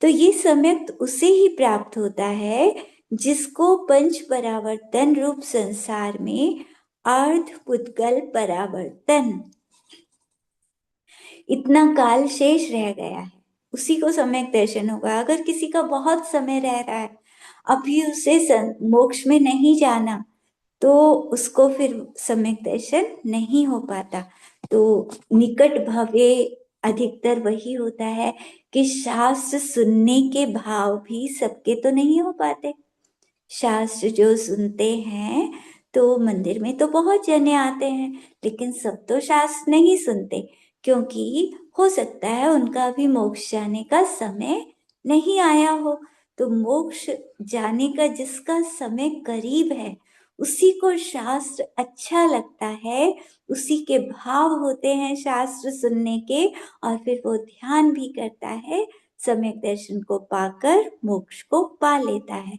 तो ये सम्यक्त उसे ही प्राप्त होता है जिसको पंच परावर्तन रूप संसार में अर्ध पुद्गल परावर्तन इतना काल शेष रह गया है, उसी को सम्यक दर्शन होगा। अगर किसी का बहुत समय रह रहा है, अभी उसे मोक्ष में नहीं जाना, तो उसको फिर सम्यक दर्शन नहीं हो पाता। तो निकट भव्य अधिकतर वही होता है कि शास्त्र सुनने के भाव भी सबके तो नहीं हो पाते। शास्त्र जो सुनते हैं, तो मंदिर में तो बहुत जने आते हैं, लेकिन सब तो शास्त्र नहीं सुनते, क्योंकि हो सकता है उनका अभी मोक्ष जाने का समय नहीं आया हो। तो मोक्ष जाने का जिसका समय करीब है, उसी को शास्त्र अच्छा लगता है, उसी के भाव होते हैं शास्त्र सुनने के, और फिर वो ध्यान भी करता है, सम्यक दर्शन को पाकर मोक्ष को पा लेता है।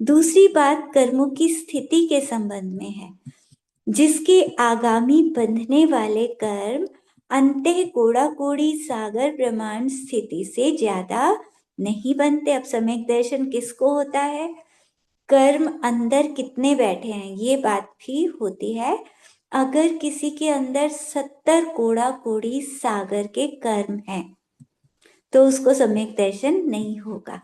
दूसरी बात कर्मों की स्थिति के संबंध में है। जिसके आगामी बंधने वाले कर्म अंतः कोड़ा कोड़ी सागर ब्रह्मांड स्थिति से ज्यादा नहीं बनते। अब सम्यक दर्शन किसको होता है? कर्म अंदर कितने बैठे हैं, ये बात भी होती है। अगर किसी के अंदर 70 कोड़ा कोड़ी सागर के कर्म हैं, तो उसको सम्यक दर्शन नहीं होगा।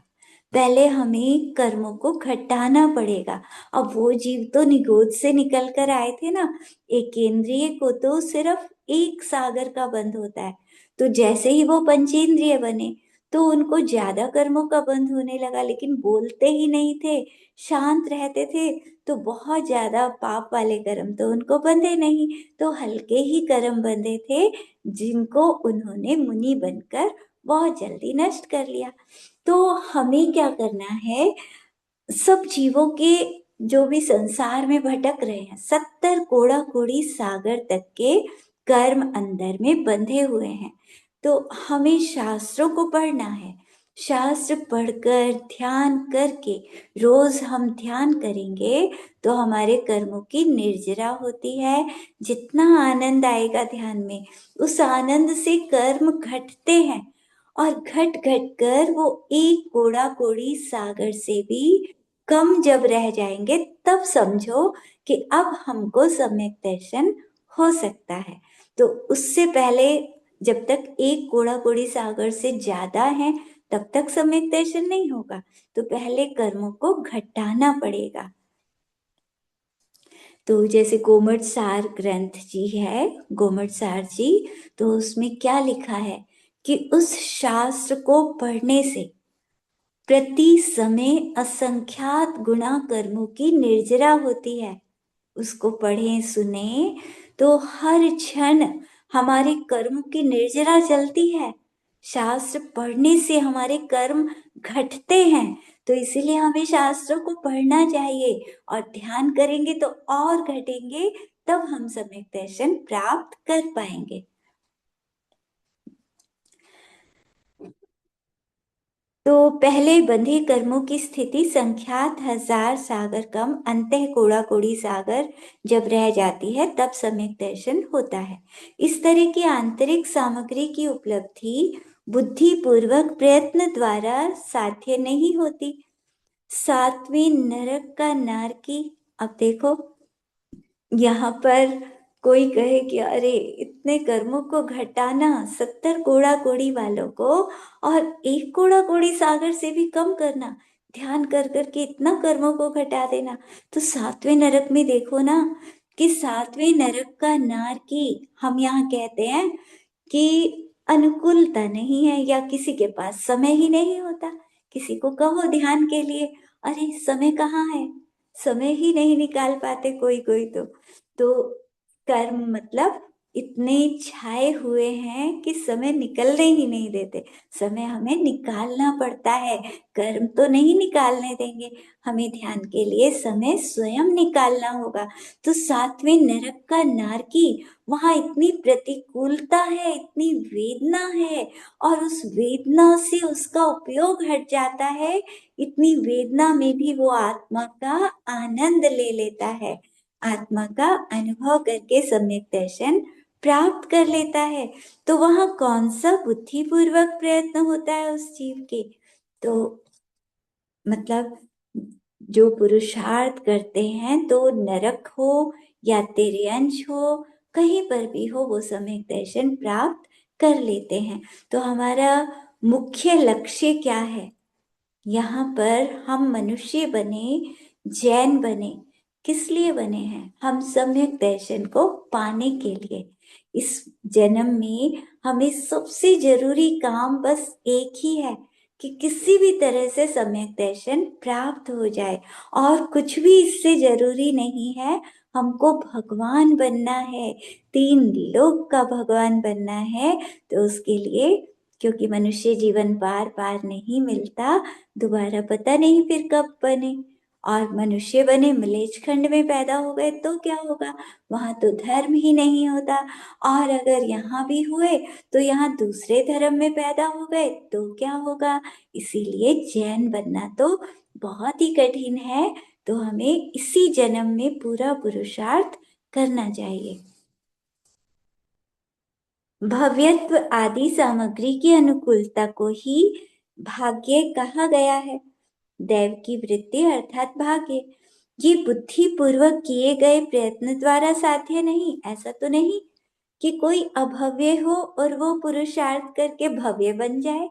पहले हमें कर्मों को घटाना पड़ेगा। अब वो जीव तो निगोद से निकल कर आए थे ना, एक इंद्रिय को तो सिर्फ एक सागर का बंध होता है। तो जैसे ही वो पंचेंद्रिय बने, तो उनको ज्यादा कर्मों का बंध होने लगा, लेकिन बोलते ही नहीं थे, शांत रहते थे, तो बहुत ज्यादा पाप वाले कर्म तो उनको बंधे नहीं, तो हल्के ही कर्म बंधे थे, जिनको उन्होंने मुनि बनकर बहुत जल्दी नष्ट कर लिया। तो हमें क्या करना है? सब जीवों के जो भी संसार में भटक रहे हैं, 70 कोड़ा कोड़ी सागर तक के कर्म अंदर में बंधे हुए हैं। तो हमें शास्त्रों को पढ़ना है। शास्त्र पढ़कर ध्यान करके रोज हम ध्यान करेंगे, तो हमारे कर्मों की निर्जरा होती है। जितना आनंद आएगा ध्यान में, उस आनंद से कर्म घटते हैं, और घट घट कर वो एक कोड़ा कोड़ी सागर से भी कम जब रह जाएंगे, तब समझो कि अब हमको सम्यक दर्शन हो सकता है। तो उससे पहले, जब तक एक कोड़ा कोड़ी सागर से ज्यादा है, तब तक सम्यक दर्शन नहीं होगा। तो पहले कर्मों को घटाना पड़ेगा। तो जैसे गोमट सार ग्रंथ जी है, गोमट सार जी, तो उसमें क्या लिखा है कि उस शास्त्र को पढ़ने से प्रति समय असंख्यात गुणा कर्मों की निर्जरा होती है। उसको पढ़ें सुने तो हर क्षण हमारे कर्मों की निर्जरा चलती है। शास्त्र पढ़ने से हमारे कर्म घटते हैं, तो इसीलिए हमें शास्त्रों को पढ़ना चाहिए, और ध्यान करेंगे तो और घटेंगे, तब हम सम्यक दर्शन प्राप्त कर पाएंगे। तो पहले बंधे कर्मों की स्थिति संख्यात हजार सागर कम अंतः कोड़ा कोड़ी सागर जब रह जाती है, तब सम्यक दर्शन होता है। इस तरह की आंतरिक सामग्री की उपलब्धि बुद्धि पूर्वक प्रयत्न द्वारा साध्य नहीं होती। सातवें नरक का नारकी, अब देखो यहाँ पर कोई कहे कि अरे इतने कर्मों को घटाना, 70 कोड़ा कोड़ी वालों को, और एक कोड़ा कोड़ी सागर से भी कम करना, ध्यान कर करके इतना कर्मों को घटा देना। तो सातवें नरक में देखो ना, कि सातवें नरक का नारकी हम यहाँ कहते हैं कि अनुकूलता नहीं है, या किसी के पास समय ही नहीं होता। किसी को कहो ध्यान के लिए, अरे समय कहाँ है, समय ही नहीं निकाल पाते कोई कोई तो कर्म मतलब इतने छाए हुए हैं कि समय निकलने ही नहीं देते। समय हमें निकालना पड़ता है, कर्म तो नहीं निकालने देंगे, हमें ध्यान के लिए समय स्वयं निकालना होगा। तो सातवें नरक का नारकी, वहां इतनी प्रतिकूलता है, इतनी वेदना है, और उस वेदना से उसका उपयोग हट जाता है। इतनी वेदना में भी वो आत्मा का आनंद ले लेता है, आत्मा का अनुभव करके सम्यक दर्शन प्राप्त कर लेता है। तो वहां कौन सा बुद्धिपूर्वक प्रयत्न होता है उस जीव के? तो मतलब जो पुरुषार्थ करते हैं, तो नरक हो या तिर्यंश हो, कहीं पर भी हो, वो सम्यक दर्शन प्राप्त कर लेते हैं। तो हमारा मुख्य लक्ष्य क्या है? यहाँ पर हम मनुष्य बने, जैन बने, किस लिए बने हैं? हम सम्यक दर्शन को पाने के लिए। इस जन्म में हमें सबसे जरूरी काम बस एक ही है, कि किसी भी तरह से सम्यक दर्शन प्राप्त हो जाए, और कुछ भी इससे जरूरी नहीं है। हमको भगवान बनना है, 3 लोक का भगवान बनना है। तो उसके लिए, क्योंकि मनुष्य जीवन बार बार नहीं मिलता, दोबारा पता नहीं फिर कब बने, और मनुष्य बने मलेच्छ खंड में पैदा हो गए तो क्या होगा? वहां तो धर्म ही नहीं होता। और अगर यहाँ भी हुए तो यहाँ दूसरे धर्म में पैदा हो गए तो क्या होगा? इसीलिए जैन बनना तो बहुत ही कठिन है। तो हमें इसी जन्म में पूरा पुरुषार्थ करना चाहिए। भव्यत्व आदि सामग्री की अनुकूलता को ही भाग्य कहा गया है। दैव की वृत्ति अर्थात भाग्य, ये बुद्धि पूर्वक किए गए प्रयत्न द्वारा साध्य नहीं। ऐसा तो नहीं कि कोई अभव्य हो और वो पुरुषार्थ करके भव्य बन जाए।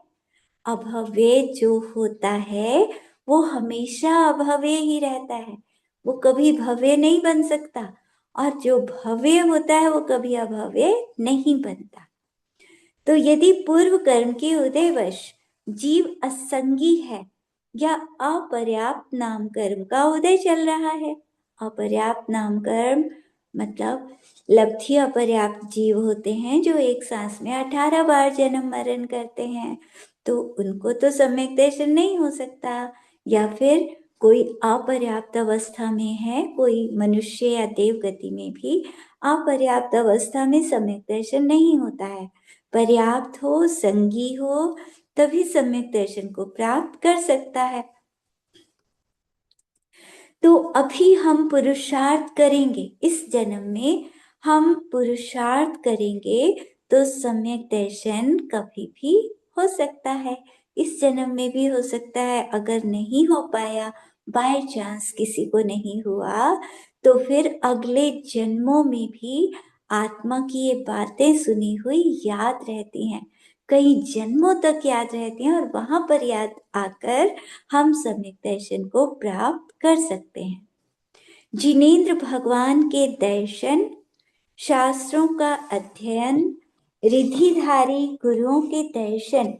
अभव्य जो होता है वो हमेशा अभव्य ही रहता है, वो कभी भव्य नहीं बन सकता। और जो भव्य होता है वो कभी अभव्य नहीं बनता। तो यदि पूर्व कर्म के उदयवश जीव असंगी है, या अपर्याप्त नाम कर्म का उदय चल रहा है, अपर्याप्त नाम कर्म मतलब लब्धि अपर्याप्त जीव होते हैं जो एक सांस में 18 बार जन्म मरण करते हैं, तो उनको तो सम्यक दर्शन नहीं हो सकता। या फिर कोई अपर्याप्त अवस्था में है, कोई मनुष्य या देव गति में भी अपर्याप्त अवस्था में सम्यक दर्शन नहीं होता है। पर्याप्त हो, संगी हो, तभी सम्यक दर्शन को प्राप्त कर सकता है। तो अभी हम पुरुषार्थ करेंगे, इस जन्म में हम पुरुषार्थ करेंगे तो सम्यक दर्शन कभी भी हो सकता है, इस जन्म में भी हो सकता है। अगर नहीं हो पाया, बाय चांस किसी को नहीं हुआ, तो फिर अगले जन्मों में भी आत्मा की ये बातें सुनी हुई याद रहती हैं, कई जन्मों तक याद रहती हैं, और वहां पर याद आकर हम सम्यक दर्शन को प्राप्त कर सकते हैं। जिनेंद्र भगवान के दर्शन, शास्त्रों का अध्ययन, रिधिधारी गुरुओं के दर्शन,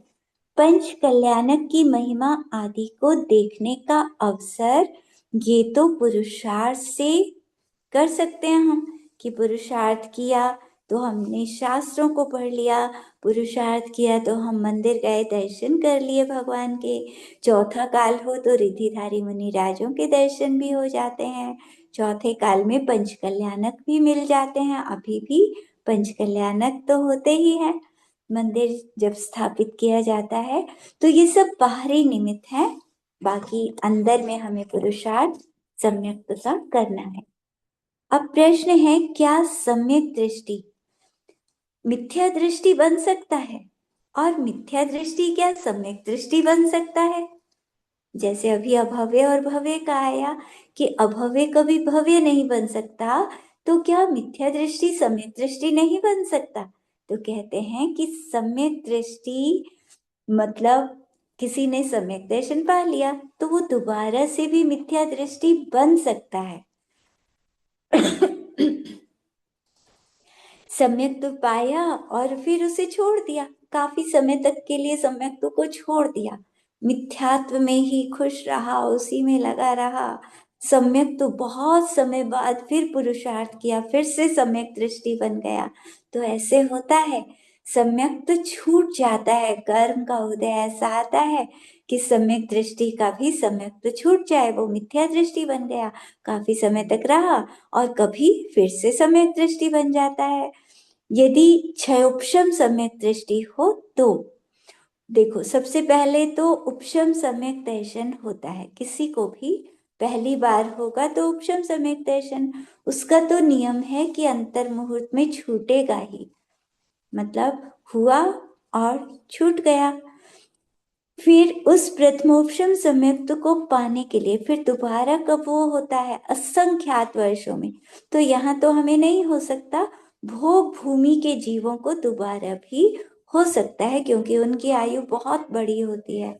पंच कल्याणक की महिमा आदि को देखने का अवसर, ये तो पुरुषार्थ से कर सकते हैं हम। कि पुरुषार्थ किया तो हमने शास्त्रों को पढ़ लिया, पुरुषार्थ किया तो हम मंदिर गए, दर्शन कर लिए भगवान के। चौथा काल हो तो रिधिधारी मुनि राजों के दर्शन भी हो जाते हैं। चौथे काल में पंच कल्याणक भी मिल जाते हैं, अभी भी पंच कल्याणक तो होते ही हैं मंदिर जब स्थापित किया जाता है। तो ये सब बाहरी निमित्त है, बाकी अंदर में हमें पुरुषार्थ सम्यक्तता करना है। अब प्रश्न है, क्या सम्यक दृष्टि मिथ्या दृष्टि बन सकता है, और मिथ्या दृष्टि क्या सम्यक दृष्टि बन सकता है? जैसे अभी अभव्य और भव्य का आया, कि अभव्य कभी भव्य नहीं बन सकता, तो क्या मिथ्या दृष्टि सम्यक दृष्टि नहीं बन सकता? तो कहते हैं कि सम्यक दृष्टि मतलब किसी ने सम्यक दर्शन पा लिया तो वो दोबारा से भी मिथ्या दृष्टि बन सकता है। सम्यक्त्व पाया और फिर उसे छोड़ दिया, काफी समय तक के लिए सम्यक्त्व को छोड़ दिया, मिथ्यात्व में ही खुश रहा, उसी में लगा रहा। सम्यक तो बहुत समय बाद फिर पुरुषार्थ किया, फिर से सम्यक दृष्टि बन गया। तो ऐसे होता है, सम्यक तो छूट जाता है, कर्म का उदय ऐसा आता है कि सम्यक दृष्टि का भी सम्यक तो छूट जाए, वो मिथ्या दृष्टि बन गया, काफी समय तक रहा और कभी फिर से सम्यक दृष्टि बन जाता है। यदि क्षयोपशम सम्यक दृष्टि हो तो देखो, सबसे पहले तो उपशम सम्यक दर्शन होता है, किसी को भी पहली बार होगा तो उपशम सम्यक दर्शन, उसका तो नियम है कि अंतर मुहूर्त में छूटेगा ही, मतलब हुआ और छूट गया। फिर उस प्रथमोपशम सम्यक्त्व को पाने के लिए फिर दोबारा कब वो होता है? असंख्यात वर्षों में। तो यहाँ तो हमें नहीं हो सकता, भोग भूमि के जीवों को दोबारा भी हो सकता है क्योंकि उनकी आयु बहुत बड़ी होती है।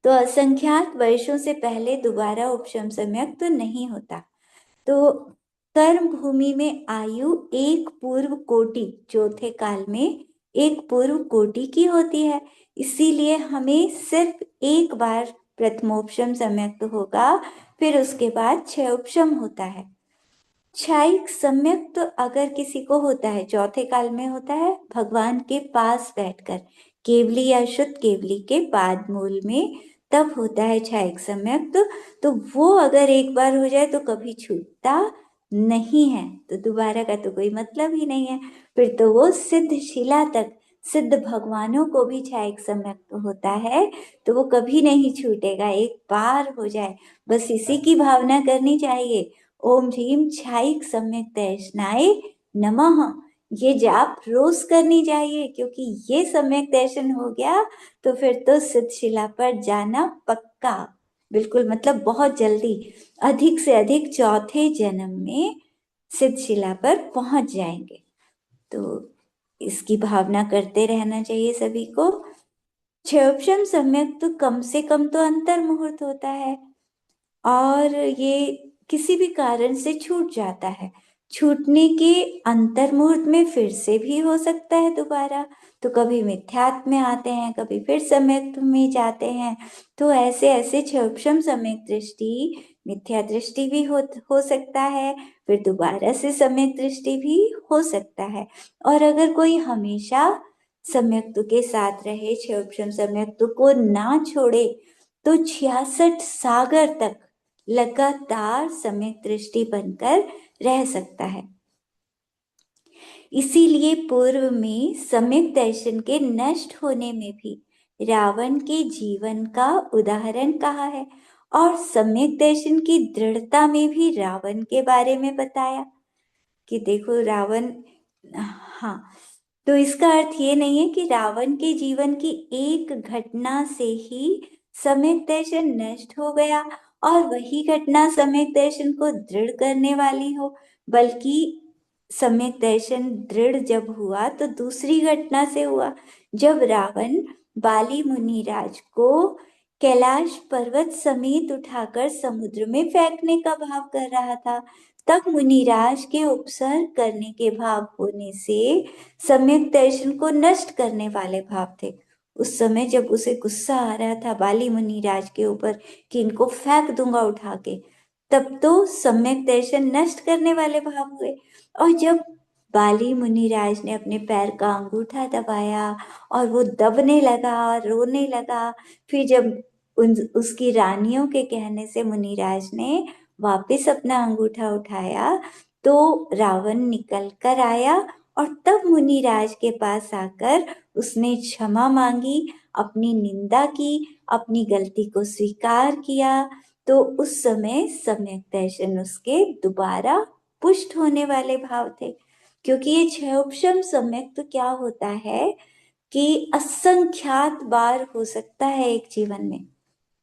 तो असंख्यात वर्षों से पहले दोबारा उपशम सम्यक्त्व नहीं होता। तो कर्म भूमि में आयु एक पूर्व कोटि, चौथे काल में एक पूर्व कोटि की होती है, इसीलिए हमें सिर्फ एक बार प्रथमोपशम सम्यक्त होगा, फिर उसके बाद क्षयोपशम होता है। क्षायिक सम्यक तो अगर किसी को होता है, चौथे काल में होता है, भगवान के पास बैठकर केवली या शुद्ध केवली के पाद मूल में, तब होता है क्षायिक सम्यक। तो वो अगर एक बार हो जाए तो कभी छूटता नहीं है, तो दोबारा का तो कोई मतलब ही नहीं है। फिर तो वो सिद्ध शिला तक, सिद्ध भगवानों को भी क्षायिक सम्यक होता है, तो वो कभी नहीं छूटेगा, एक बार हो जाए बस, इसी की भावना करनी चाहिए। ओम ह्रीम क्षायिक सम्यक दर्शनाय नमः, ये जाप रोज करनी चाहिए, क्योंकि ये सम्यक दर्शन हो गया तो फिर तो सिद्ध शिला पर जाना पक्का, बिल्कुल, मतलब बहुत जल्दी, अधिक से अधिक चौथे जन्म में सिद्ध शिला पर पहुंच जाएंगे। तो इसकी भावना करते रहना चाहिए सभी को। क्षयोपशम सम्यक तो कम से कम तो अंतर मुहूर्त होता है, और ये किसी भी कारण से छूट जाता है, छूटने के अंतर मुहूर्त में फिर से भी हो सकता है दोबारा, तो कभी मिथ्यात्व में आते हैं, कभी फिर सम्यक में जाते हैं। तो ऐसे ऐसे क्षोभशम सम्यक दृष्टि, मिथ्या दृष्टि भी हो सकता है, फिर दोबारा से सम्यक दृष्टि भी हो सकता है। और अगर कोई हमेशा सम्यक्त्व के साथ रहे, क्षोभशम सम्यक्त्व को ना छोड़े, तो 66 सागर तक लगातार सम्यक दृष्टि बनकर रह सकता है। इसीलिए पूर्व में सम्यक दर्शन के नष्ट होने में भी रावण के जीवन का उदाहरण कहा है, और सम्यक दर्शन की दृढ़ता में भी रावण के बारे में बताया कि देखो रावण, हाँ, तो इसका अर्थ ये नहीं है कि रावण के जीवन की एक घटना से ही सम्यक दर्शन नष्ट हो गया और वही घटना सम्यक दर्शन को दृढ़ करने वाली हो, बल्कि सम्यक दर्शन दृढ़ जब हुआ तो दूसरी घटना से हुआ, जब रावण बाली मुनिराज को कैलाश पर्वत समेत उठाकर समुद्र में फेंकने का भाव कर रहा था, तब मुनिराज के उपसर्ग करने के भाव होने से सम्यक दर्शन को नष्ट करने वाले भाव थे। उस समय जब उसे गुस्सा आ रहा था बाली मुनिराज के ऊपर कि इनको फेंक दूंगा उठा के, तब तो सम्यक दर्शन नष्ट करने वाले भाव हुए। और जब बाली मुनिराज ने अपने पैर का अंगूठा दबाया और वो दबने लगा और रोने लगा, फिर जब उसकी रानियों के कहने से मुनिराज ने वापस अपना अंगूठा उठाया, तो रावण निकल कर आया और तब मुनिराज के पास आकर उसने क्षमा मांगी, अपनी निंदा की, अपनी गलती को स्वीकार किया। तो उस समय सम्यक दर्शन उसके दोबारा पुष्ट होने वाले भाव थे, क्योंकि ये क्षयोपशम सम्यक तो क्या होता है कि असंख्यात बार हो सकता है एक जीवन में,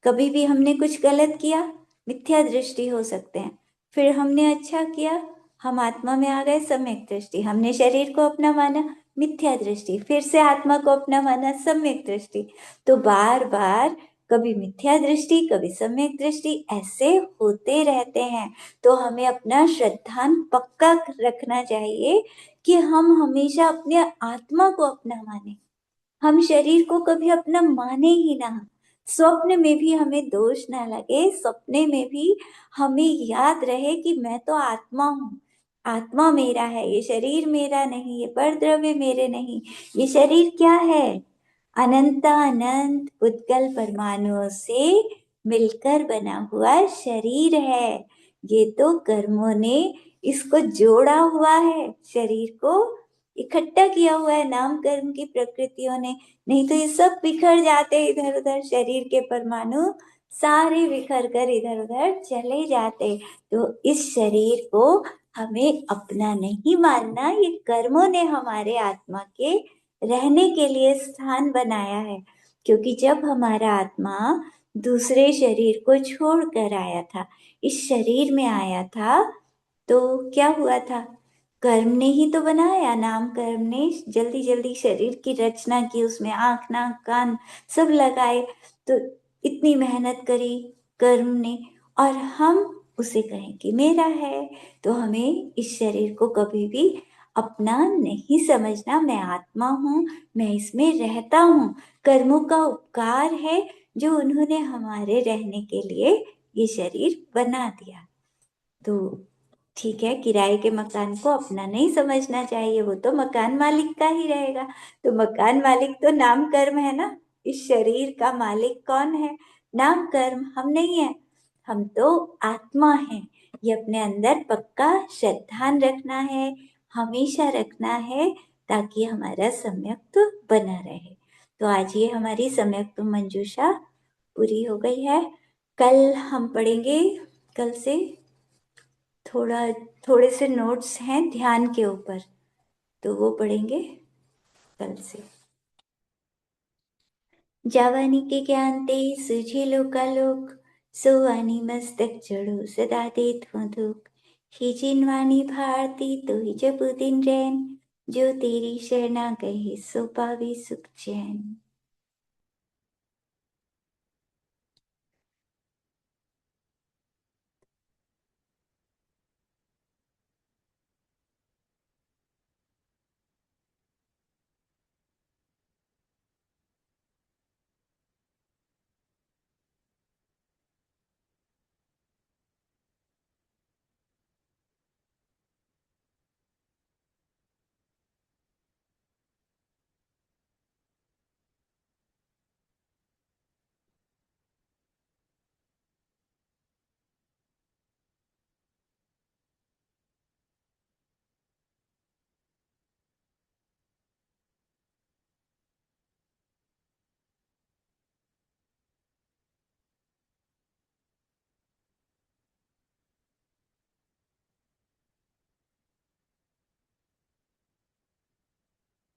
कभी भी हमने कुछ गलत किया, मिथ्या दृष्टि हो सकते हैं, फिर हमने अच्छा किया, हम आत्मा में आ गए सम्यक दृष्टि, हमने शरीर को अपना माना मिथ्या दृष्टि, फिर से आत्मा को अपना माना सम्यक दृष्टि। तो बार बार कभी मिथ्या दृष्टि कभी सम्यक दृष्टि ऐसे होते रहते हैं। तो हमें अपना श्रद्धान पक्का रखना चाहिए कि हम हमेशा अपने आत्मा को अपना माने, हम शरीर को कभी अपना माने ही ना। स्वप्न में भी हमें दोष ना लगे, सपने में भी हमें याद रहे कि मैं तो आत्मा हूँ, आत्मा मेरा है, ये शरीर मेरा नहीं, ये पर द्रव्य मेरे नहीं। ये शरीर क्या है? अनंत अनंत उद्गल परमाणुओं से मिलकर बना हुआ शरीर है। ये तो कर्मों ने इसको जोड़ा हुआ है, शरीर को इकट्ठा किया हुआ है नाम कर्म की प्रकृतियों ने। नहीं तो ये सब बिखर जाते इधर उधर, शरीर के परमाणु सारे बिखर कर इधर उधर चले जाते। तो इस शरीर को हमें अपना नहीं मानना, ये कर्मों ने हमारे आत्मा के रहने के लिए स्थान बनाया है। क्योंकि जब हमारा आत्मा दूसरे शरीर को छोड़कर आया था, इस शरीर में आया था, तो क्या हुआ था? कर्म ने ही तो बनाया, नाम कर्म ने जल्दी जल्दी शरीर की रचना की, उसमें आंख नाक कान सब लगाए। तो इतनी मेहनत करी कर्म ने, और हम उसे कहें कि मेरा है। तो हमें इस शरीर को कभी भी अपना नहीं समझना। मैं आत्मा हूँ, मैं इसमें रहता हूँ, कर्मों का उपकार है जो उन्होंने हमारे रहने के लिए ये शरीर बना दिया। तो ठीक है, किराए के मकान को अपना नहीं समझना चाहिए, वो तो मकान मालिक का ही रहेगा। तो मकान मालिक तो नाम कर्म है ना, इस शरीर का मालिक कौन है? नाम कर्म, हम नहीं है, हम तो आत्मा है। ये अपने अंदर पक्का श्रद्धान रखना है, हमेशा रखना है, ताकि हमारा सम्यक्त्व बना रहे। तो आज ये हमारी सम्यक्त्व मंजूषा पूरी हो गई है। कल हम पढ़ेंगे, कल से थोड़ा थोड़े से नोट्स हैं ध्यान के ऊपर, तो वो पढ़ेंगे कल से। जावानी के ज्ञान ते सुझे लोकालोक, सोवानी मस्तक चढ़ो सदा देत हो दुख। ही जिनवानी भारती तो ही जब दिन रैन, जो तेरी शरणा गए सो पावे सुख चैन।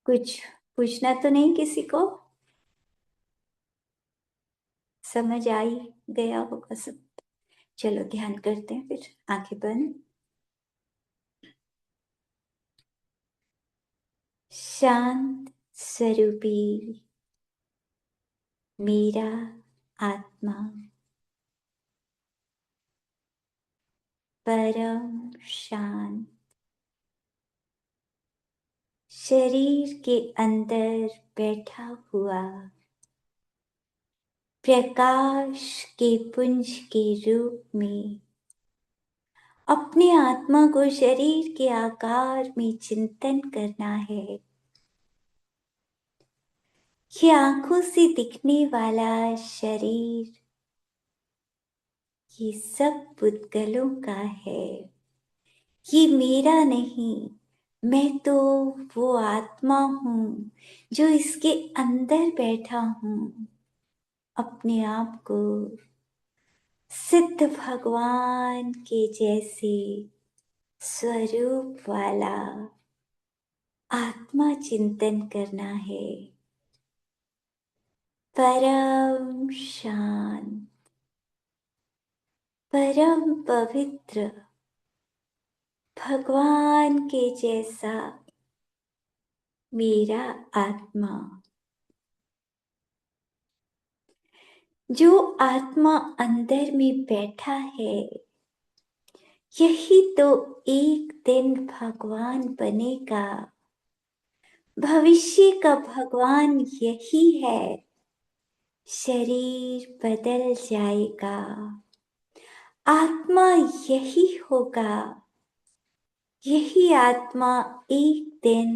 कुछ पूछना तो नहीं किसी को? समझ आई गया होगा सब। चलो ध्यान करते हैं फिर, आंखें बंद। शांत स्वरूपी मेरा आत्मा परम शांत शरीर के अंदर बैठा हुआ प्रकाश के पुंज के रूप में अपने आत्मा को शरीर के आकार में चिंतन करना है। ये आंखों से दिखने वाला शरीर ये सब पुद्गलों का है, ये मेरा नहीं। मैं तो वो आत्मा हूँ जो इसके अंदर बैठा हूँ, अपने आप को सिद्ध भगवान के जैसे स्वरूप वाला आत्मा चिंतन करना है। परम शांत, परम पवित्र भगवान के जैसा मेरा आत्मा। जो आत्मा अंदर में बैठा है, यही तो एक दिन भगवान बनेगा। भविष्य का भगवान यही है। शरीर बदल जाएगा, आत्मा यही होगा। यही आत्मा एक दिन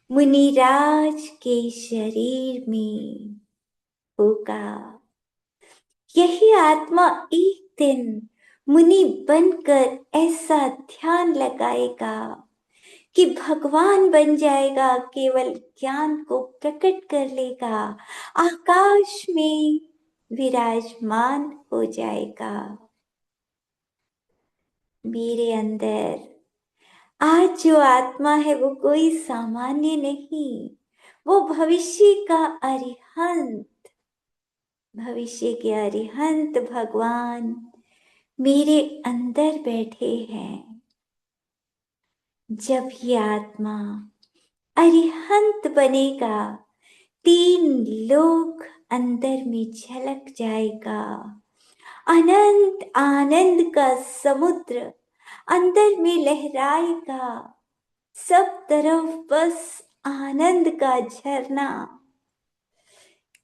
मुनिराज के शरीर में होगा। यही आत्मा एक दिन मुनि बनकर ऐसा ध्यान लगाएगा कि भगवान बन जाएगा, केवल ज्ञान को प्रकट कर लेगा, आकाश में विराजमान हो जाएगा। मेरे अंदर आज जो आत्मा है वो कोई सामान्य नहीं, वो भविष्य का अरिहंत, भविष्य के अरिहंत भगवान मेरे अंदर बैठे हैं। जब ये आत्मा अरिहंत बनेगा, 3 लोक अंदर में झलक जाएगा। अनंत आनंद का समुद्र अंदर में लहराएगा। सब तरफ बस आनंद का झरना।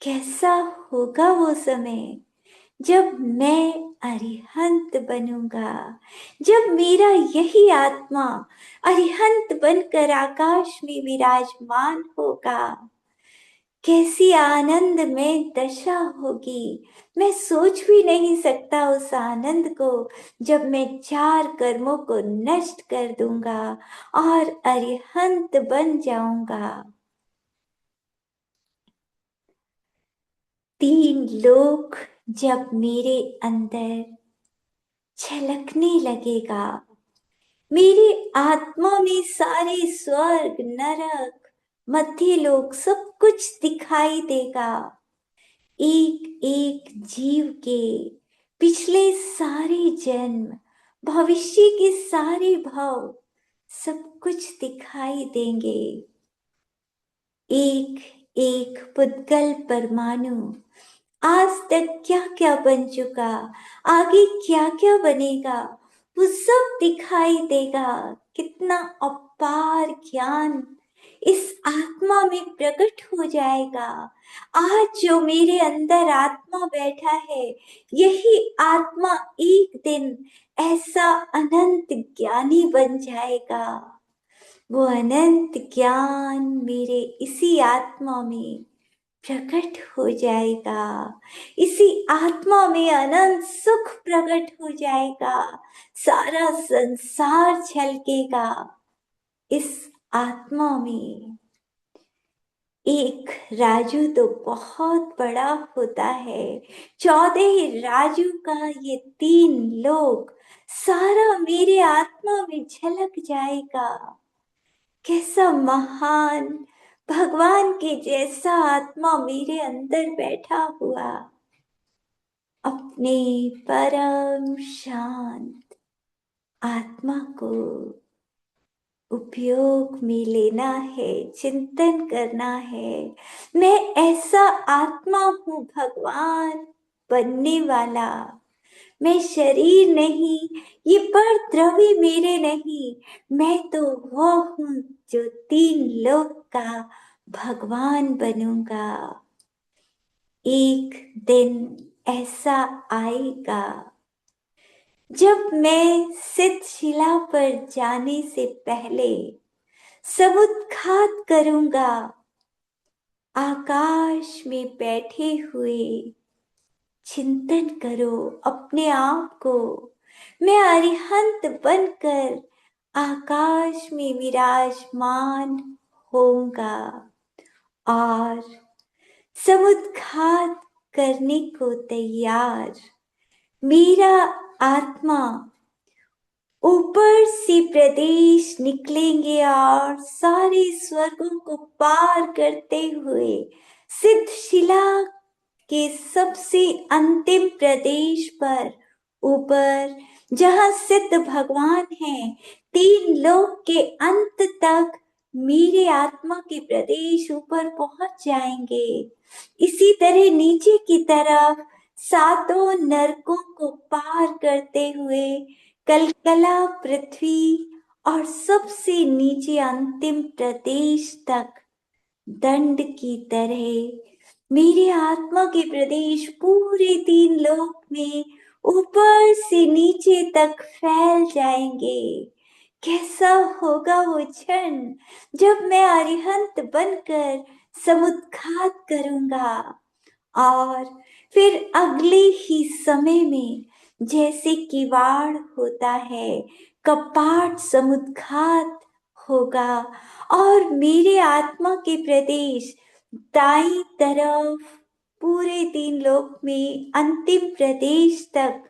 कैसा होगा वो समय जब मैं अरिहंत बनूंगा, जब मेरा यही आत्मा अरिहंत बनकर आकाश में विराजमान होगा। कैसी आनंद में दशा होगी, मैं सोच भी नहीं सकता उस आनंद को, जब मैं 4 कर्मों को नष्ट कर दूंगा और अरिहंत बन जाऊंगा। 3 लोक जब मेरे अंदर छलकने लगेगा, मेरी आत्मा में सारे स्वर्ग नरक मध्य लोक सब कुछ दिखाई देगा। एक एक जीव के पिछले सारे जन्म, भविष्य के सारे भाव सब कुछ दिखाई देंगे। एक एक पुद्गल परमाणु आज तक क्या क्या बन चुका, आगे क्या क्या बनेगा, वो सब दिखाई देगा। कितना अपार ज्ञान इस आत्मा में प्रकट हो जाएगा। आज जो मेरे अंदर आत्मा बैठा है, यही आत्मा एक दिन ऐसा अनंत ज्ञानी बन जाएगा। वो अनंत ज्ञान मेरे इसी आत्मा में प्रकट हो जाएगा। इसी आत्मा में अनंत सुख प्रकट हो जाएगा। सारा संसार छलकेगा इस आत्मा में। एक राजू तो बहुत बड़ा होता है, 14 राजू का ये 3 लोक सारा मेरे आत्मा में झलक जाएगा। कैसा महान भगवान के जैसा आत्मा मेरे अंदर बैठा हुआ। अपने परम शांत आत्मा को उपयोग में लेना है, चिंतन करना है। मैं ऐसा आत्मा हूँ भगवान बनने वाला। मैं शरीर नहीं, ये पर द्रव्य मेरे नहीं, मैं तो वो हूँ जो 3 लोक का भगवान बनूंगा। एक दिन ऐसा आएगा जब मैं सिद्ध शिला पर जाने से पहले समुद्घात करूंगा। आकाश में बैठे हुए चिंतन करो अपने आप को। मैं अरिहंत बनकर आकाश में विराजमान होऊंगा और समुद्घात करने को तैयार। मेरा आत्मा ऊपर से प्रदेश निकलेंगे और सारे स्वर्गों को पार करते हुए सिद्ध शिला के सबसे अंतिम प्रदेश पर ऊपर, जहां सिद्ध भगवान हैं, तीन लोक के अंत तक मेरे आत्मा के प्रदेश ऊपर पहुंच जाएंगे। इसी तरह नीचे की तरफ सातों नरकों को पार करते हुए कलकला पृथ्वी और सबसे नीचे अंतिम प्रदेश तक दंड की तरह मेरे आत्मा के प्रदेश पूरे तीन लोक में ऊपर से नीचे तक फैल जाएंगे। कैसा होगा वो क्षण जब मैं अरिहंत बनकर समुद्घात करूंगा और फिर अगले ही समय में जैसे किवाड़ होता है, कपाट समुद्घात होगा और मेरे आत्मा के प्रदेश दाईं तरफ पूरे तीन लोक में अंतिम प्रदेश तक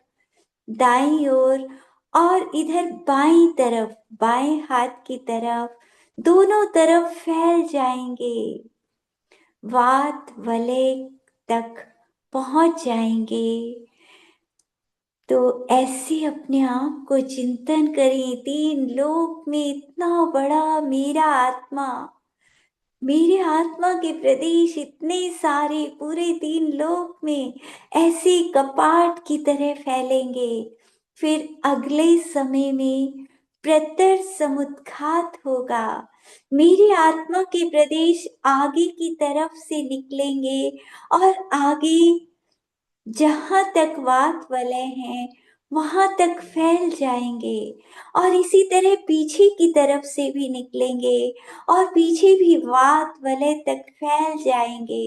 दाईं ओर और इधर बाईं तरफ बाएं हाथ की तरफ दोनों तरफ फैल जाएंगे, वात वलय तक पहुंच जाएंगे। तो ऐसे अपने आप को चिंतन करें, तीन लोक में इतना बड़ा मेरे आत्मा के प्रदेश इतने सारे पूरे तीन लोक में ऐसे कपाट की तरह फैलेंगे। फिर अगले समय में प्रतर समुद्घात होगा, मेरे आत्मा के प्रदेश आगे की तरफ से निकलेंगे और आगे जहां तक वात वलय हैं वहां तक फैल जाएंगे और इसी तरह पीछे की तरफ से भी निकलेंगे और पीछे भी वात वलय तक फैल जाएंगे।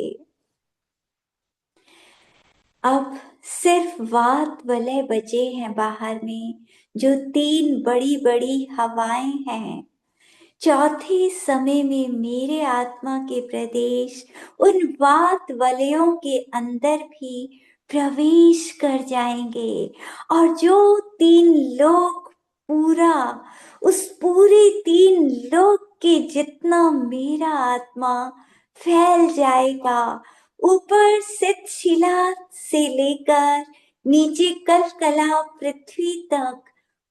अब सिर्फ वात वलय बचे हैं बाहर में, जो तीन बड़ी बड़ी हवाएं हैं। चौथे समय में मेरे आत्मा के प्रदेश उन वात वलयों के अंदर भी प्रवेश कर जाएंगे और जो तीन लोक पूरा उस पूरे तीन लोक के जितना मेरा आत्मा फैल जाएगा, ऊपर सित शिला से लेकर नीचे कलकला पृथ्वी तक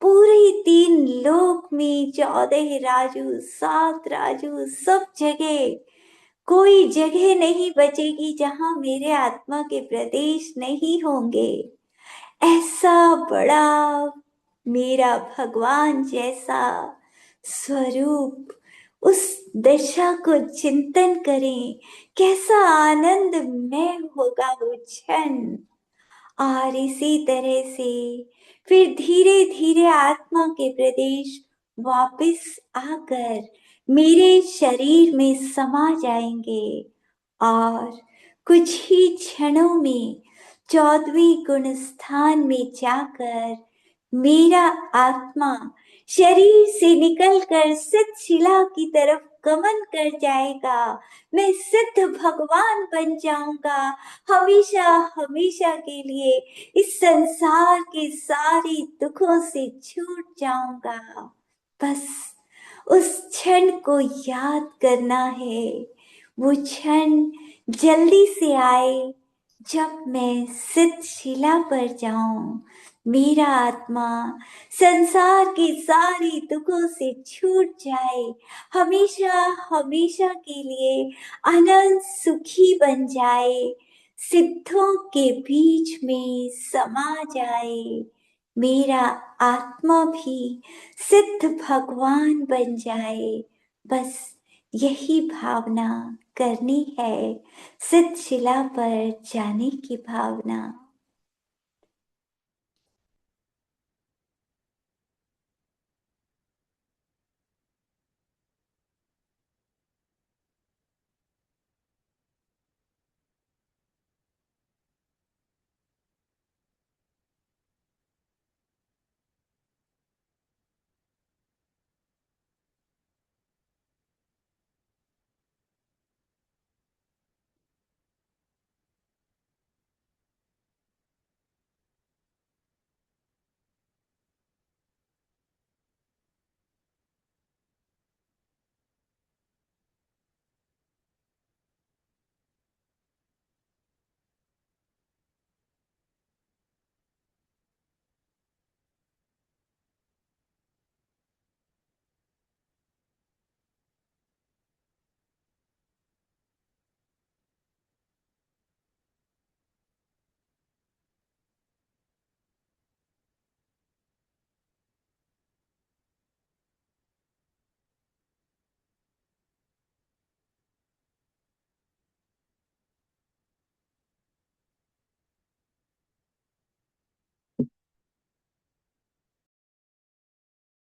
पूरे तीन लोक में 14 राजू 7 राजू सब जगह कोई जगह नहीं बचेगी जहां मेरे आत्मा के प्रदेश नहीं होंगे। ऐसा बड़ा मेरा भगवान जैसा स्वरूप, उस दशा को चिंतन करें, कैसा आनंदमय होगा वो क्षण। और इसी तरह से फिर धीरे धीरे आत्मा के प्रदेश वापस आकर मेरे शरीर में समा जाएंगे और कुछ ही क्षणों में 14वें गुण स्थान में जाकर मेरा आत्मा शरीर से निकलकर सिद्ध शिला की तरफ गमन कर जाएगा। मैं सिद्ध भगवान बन जाऊंगा, हमेशा हमेशा के लिए इस संसार के सारे दुखों से छूट जाऊंगा। बस उस क्षण को याद करना है, वो क्षण जल्दी से आए जब मैं सिद्ध शिला पर जाऊं, मेरा आत्मा संसार के सारे दुखों से छूट जाए, हमेशा हमेशा के लिए अनंत सुखी बन जाए, सिद्धों के बीच में समा जाए, मेरा आत्मा भी सिद्ध भगवान बन जाए। बस यही भावना करनी है, सिद्ध शिला पर जाने की भावना।